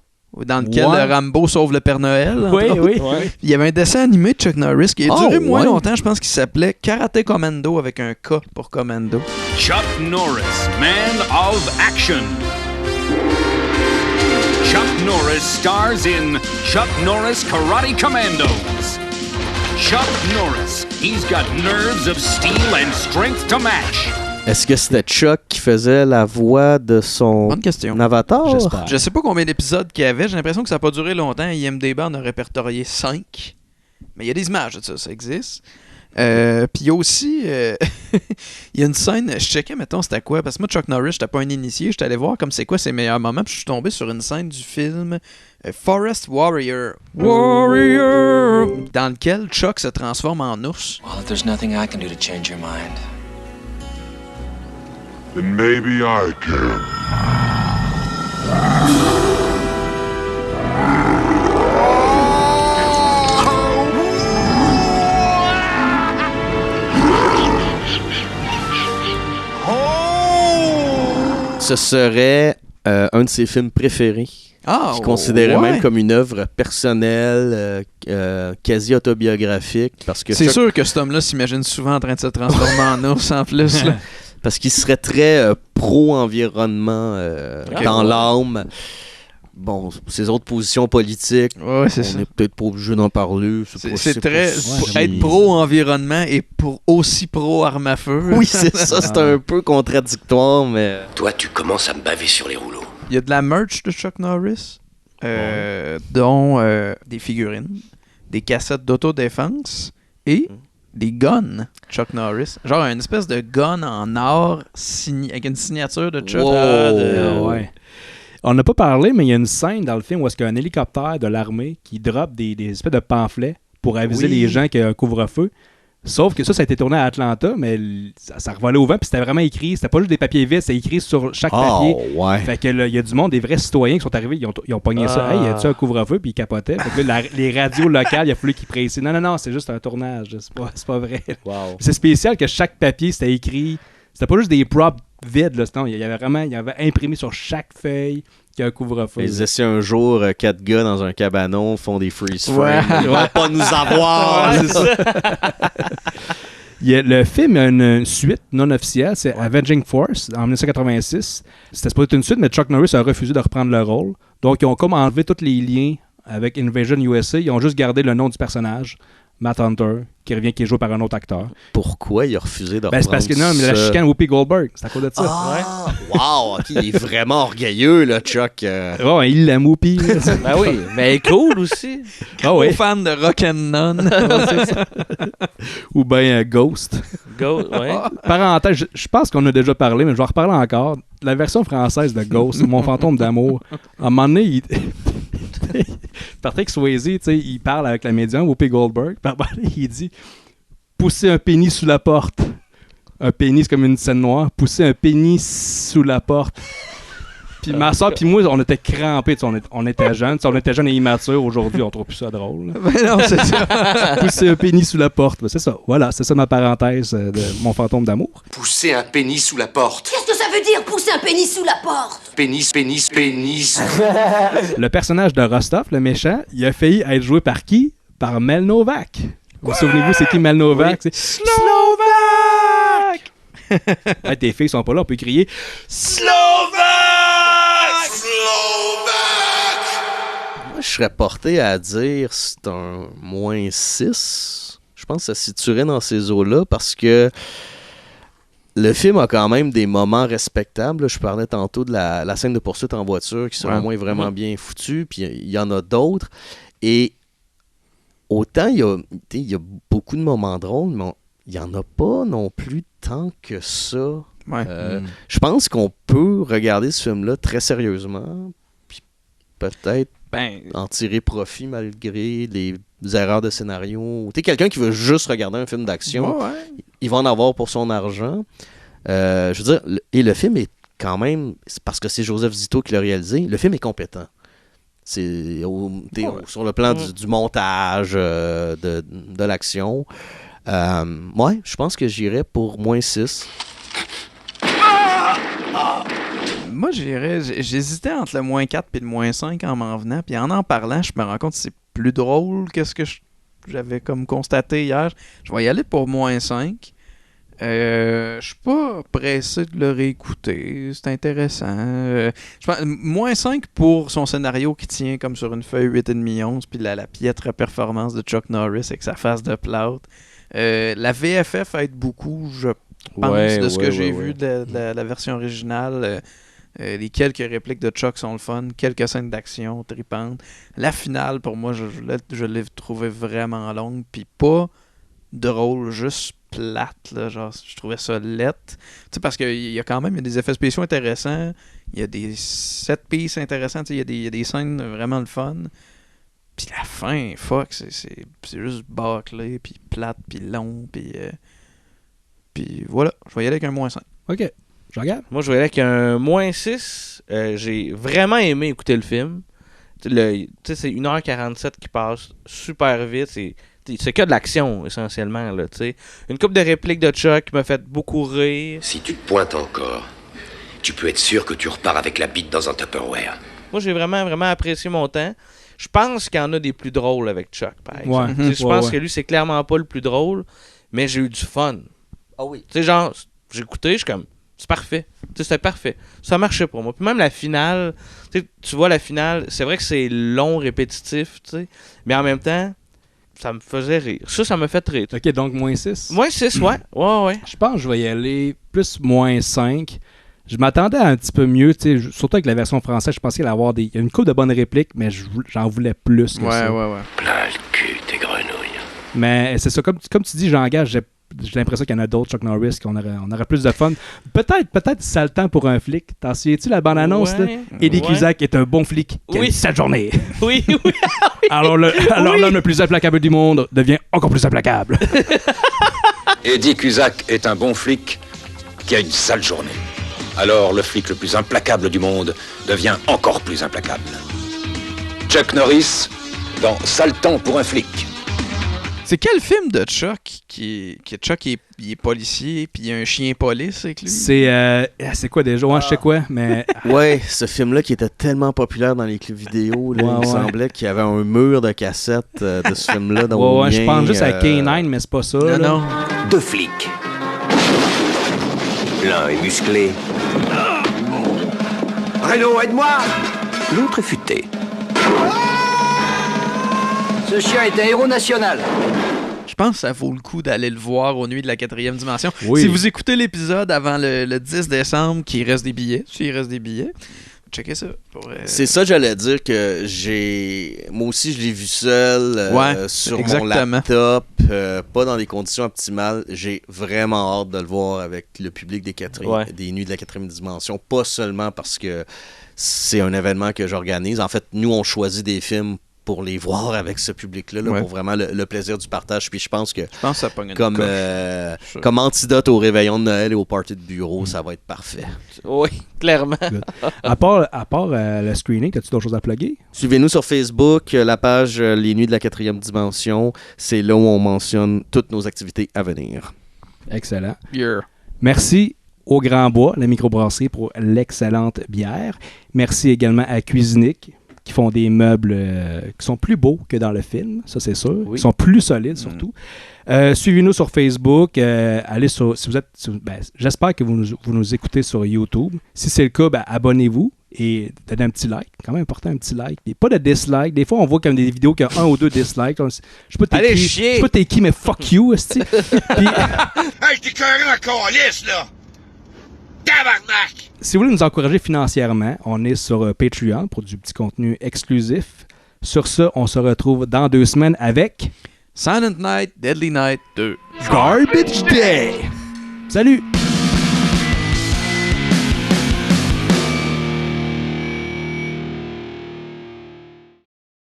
Dans lequel Rambo sauve le Père Noël. Oui. Il y avait un dessin animé de Chuck Norris qui a duré moins longtemps, je pense qu'il s'appelait Karate Commando avec un K pour Commando. Chuck Norris, Man of Action. Chuck Norris stars in Chuck Norris Karate Commandos. Chuck Norris, he's got nerves of steel and strength to match. Est-ce que c'était Chuck qui faisait la voix de son avatar? Je sais pas combien d'épisodes qu'il y avait. J'ai l'impression que ça n'a pas duré longtemps. IMDb en a répertorié 5. Mais il y a des images de ça existe. Puis il y a aussi... il y a une scène... Je checkais, mettons, c'était quoi? Parce que moi, Chuck Norris, j'étais pas un initié. J'étais allé voir comme c'est quoi ses meilleurs moments. Puis je suis tombé sur une scène du film Forest Warrior. Dans lequel Chuck se transforme en ours. Well, there's nothing I can do to change your mind. Then maybe I can. Ce serait un de ses films préférés. Je considérais même comme une œuvre personnelle, quasi autobiographique. Parce que c'est sûr que cet homme-là s'imagine souvent en train de se transformer en ours en plus. Là. Parce qu'il serait très pro-environnement dans l'âme. Bon, ses autres positions politiques, on n'est peut-être pas obligé d'en parler. C'est très... être pro-environnement et aussi pro-arme à feu. Oui, c'est ça. C'est un peu contradictoire, mais... Toi, tu commences à me baver sur les rouleaux. Il y a de la merch de Chuck Norris, dont des figurines, des cassettes d'autodéfense et des guns Chuck Norris. Genre une espèce de gun en or avec une signature de Chuck. Ouais. On n'a pas parlé, mais il y a une scène dans le film où est-ce qu'il y a un hélicoptère de l'armée qui drop des espèces de pamphlets pour aviser les gens qu'il y a un couvre-feu. Sauf que ça a été tourné à Atlanta, mais ça revolait au vent, puis c'était vraiment écrit. C'était pas juste des papiers vides, c'était écrit sur chaque papier. Ouais. Fait que il y a du monde, des vrais citoyens qui sont arrivés, ils ont pogné ça. Hey, y a-tu un couvre-feu? Puis ils capotaient. Fait que là, les radios locales, il a fallu qu'ils précisent. Non, c'est juste un tournage. C'est pas vrai. Wow. C'est spécial que chaque papier, c'était écrit. C'était pas juste des props vides, là. Non, il y avait imprimé sur chaque feuille qu'il y a un couvre-feu. Ils essaient un jour, 4 gars dans un cabanon font des freeze frames. Ils vont pas nous avoir. Ouais, c'est ça. Le film a une suite non officielle, c'est Avenging Force en 1986. C'était supposé être une suite, mais Chuck Norris a refusé de reprendre le rôle. Donc, ils ont comme enlevé tous les liens avec Invasion USA. Ils ont juste gardé le nom du personnage, Matt Hunter, qui est joué par un autre acteur. Pourquoi il a refusé de reprendre c'est parce que non, mais la chicane Whoopi Goldberg, c'est à cause de ça. Ah, wow, ok, il est vraiment orgueilleux, là, Chuck. Ouais, il l'aime, Whoopi. Ben oui, mais elle est cool aussi. Gros fan de Rock and None. Ou bien Ghost. Ghost, ouais. Parenthèse, je pense qu'on a déjà parlé, mais je vais en reparler encore. La version française de Ghost, Mon fantôme d'amour, à un moment donné, Patrick Swayze, il parle avec la médium, Whoopi Goldberg, puis il dit « Pousser un pénis sous la porte ». Un pénis, c'est comme une scène noire. « Pousser un pénis sous la porte ». Puis ma soeur puis moi, on était crampés. On était jeunes. On était jeunes et immatures. Aujourd'hui, on trouve plus ça drôle. Ben non, c'est ça. Pousser un pénis sous la porte. Ben, c'est ça. Voilà, c'est ça ma parenthèse de Mon fantôme d'amour. Pousser un pénis sous la porte. Qu'est-ce que ça veut dire, pousser un pénis sous la porte? Pénis. Le personnage de Rostov, le méchant, il a failli être joué par qui? Par Mel Novak. Vous souvenez-vous, c'est qui Mel Novak? Oui. C'est Slovak! Hey, tes filles sont pas là, on peut crier Slovak! Moi, je serais porté à dire c'est un -6. Je pense que ça se situerait dans ces eaux-là parce que le film a quand même des moments respectables. Je parlais tantôt de la scène de poursuite en voiture qui, selon moi, est vraiment bien foutue. Puis il y en a d'autres. Et autant il y a beaucoup de moments drôles, mais il n'y en a pas non plus tant que ça. Ouais. Je pense qu'on peut regarder ce film-là très sérieusement, puis peut-être en tirer profit malgré les erreurs de scénario. Tu sais, quelqu'un qui veut juste regarder un film d'action, il va en avoir pour son argent. Je veux dire, et le film est quand même, parce que c'est Joseph Zito qui l'a réalisé, le film est compétent. C'est sur le plan du montage, de l'action. Je pense que j'irais pour -6. Moi, j'hésitais entre le -4 et le -5 en m'en venant. Puis en parlant, je me rends compte que c'est plus drôle que ce que j'avais comme constaté hier. Je vais y aller pour -5. Je suis pas pressé de le réécouter. C'est intéressant. Je pense, -5 pour son scénario qui tient comme sur une feuille 8,5 onces. Puis la piètre performance de Chuck Norris avec sa face de plâtre. La VFF aide beaucoup, je pense, de ce que j'ai vu de la version originale. Les quelques répliques de Chuck sont le fun, quelques scènes d'action tripantes. La finale, pour moi, je l'ai trouvé vraiment longue, puis pas drôle, juste plate. Là, genre, je trouvais ça lettre. Parce qu'il y a quand même des effets spéciaux intéressants, il y a des set pieces intéressants, il y a des scènes vraiment le fun. Puis la fin, fuck, c'est juste bâclé, puis plate, puis long, puis voilà, je vais y aller avec un -5. OK, je regarde. Moi, je vais y aller avec un -6. J'ai vraiment aimé écouter le film. C'est 1h47 qui passe super vite. C'est que de l'action, essentiellement. Là, une couple de répliques de Chuck qui m'a fait beaucoup rire. Si tu te pointes encore, tu peux être sûr que tu repars avec la bite dans un Tupperware. Moi, j'ai vraiment, vraiment apprécié mon temps. Je pense qu'il y en a des plus drôles avec Chuck, par exemple. Je pense que lui, c'est clairement pas le plus drôle, mais j'ai eu du fun. Ah oui. Tu sais, genre, j'ai écouté, je suis comme, c'est parfait. C'était parfait. Ça marchait pour moi. Puis même la finale, tu vois, la finale, c'est vrai que c'est long, répétitif, mais en même temps, ça me faisait rire. Ça me fait rire. OK, donc -6. -6, ouais. Je pense que je vais y aller plus -5. Je m'attendais à un petit peu mieux, surtout avec la version française. Je pensais qu'il allait avoir il y a une couple de bonnes répliques, mais j'en voulais plus que ça. Plein le cul, tes grenouilles. Mais c'est ça, comme tu dis, j'engage j'ai l'impression qu'il y en a d'autres, Chuck Norris, on aurait plus de fun. Peut-être ça le temps pour un flic. T'en souviens-tu la bande-annonce? Ouais. Eddie Cusack est un bon flic qui a eu cette journée. Oui. Alors l'homme le plus implacable du monde devient encore plus implacable. Eddie Cusack est un bon flic qui a une sale journée. Alors le flic le plus implacable du monde devient encore plus implacable. Chuck Norris dans Sale temps pour un flic. C'est quel film de Chuck qui est policier puis il y a un chien police avec lui? C'est quoi déjà? Ouais, je sais quoi, mais... Ouais, ce film-là qui était tellement populaire dans les clips vidéo, là, il me semblait qu'il y avait un mur de cassettes de ce film-là dans je pense juste à K9, mais c'est pas ça. Non. Deux flics. L'un est musclé. Reno, aide-moi! L'autre est futé. Ce chien est un héros national. Je pense que ça vaut le coup d'aller le voir aux Nuits de la 4e dimension. Oui. Si vous écoutez l'épisode avant le 10 décembre, qu'il reste des billets, s'il reste des billets, checkez ça. C'est ça, j'allais dire que moi aussi, je l'ai vu seul sur mon laptop, pas dans des conditions optimales. J'ai vraiment hâte de le voir avec le public des Nuits de la 4e dimension. Pas seulement parce que c'est un événement que j'organise. En fait, nous, on choisit des films pour les voir avec ce public-là, pour vraiment le plaisir du partage. Puis je pense que ça pogne une comme antidote au réveillon de Noël et au party de bureau, ça va être parfait. Oui, clairement. À part le screening, as-tu d'autres choses à plugger? Suivez-nous sur Facebook, la page Les Nuits de la 4e dimension. C'est là où on mentionne toutes nos activités à venir. Excellent. Yeah. Merci au Grand Bois, la microbrasserie, pour l'excellente bière. Merci également à Cuisinic, qui font des meubles qui sont plus beaux que dans le film, ça c'est sûr. Qui sont plus solides surtout. Suivez-nous sur Facebook. Allez sur, j'espère que vous nous écoutez sur YouTube. Si c'est le cas, abonnez-vous et donnez un petit like. Quand même important, un petit like. Et pas de dislike. Des fois, on voit comme des vidéos qui ont 1 ou 2 dislikes. Je sais pas t'es qui, mais fuck you, esti. Hey, je t'ai carré en calice, là! Tabarnak! Si vous voulez nous encourager financièrement, on est sur Patreon pour du petit contenu exclusif. Sur ce, on se retrouve dans 2 semaines avec Silent Night, Deadly Night 2. Garbage Day! Salut!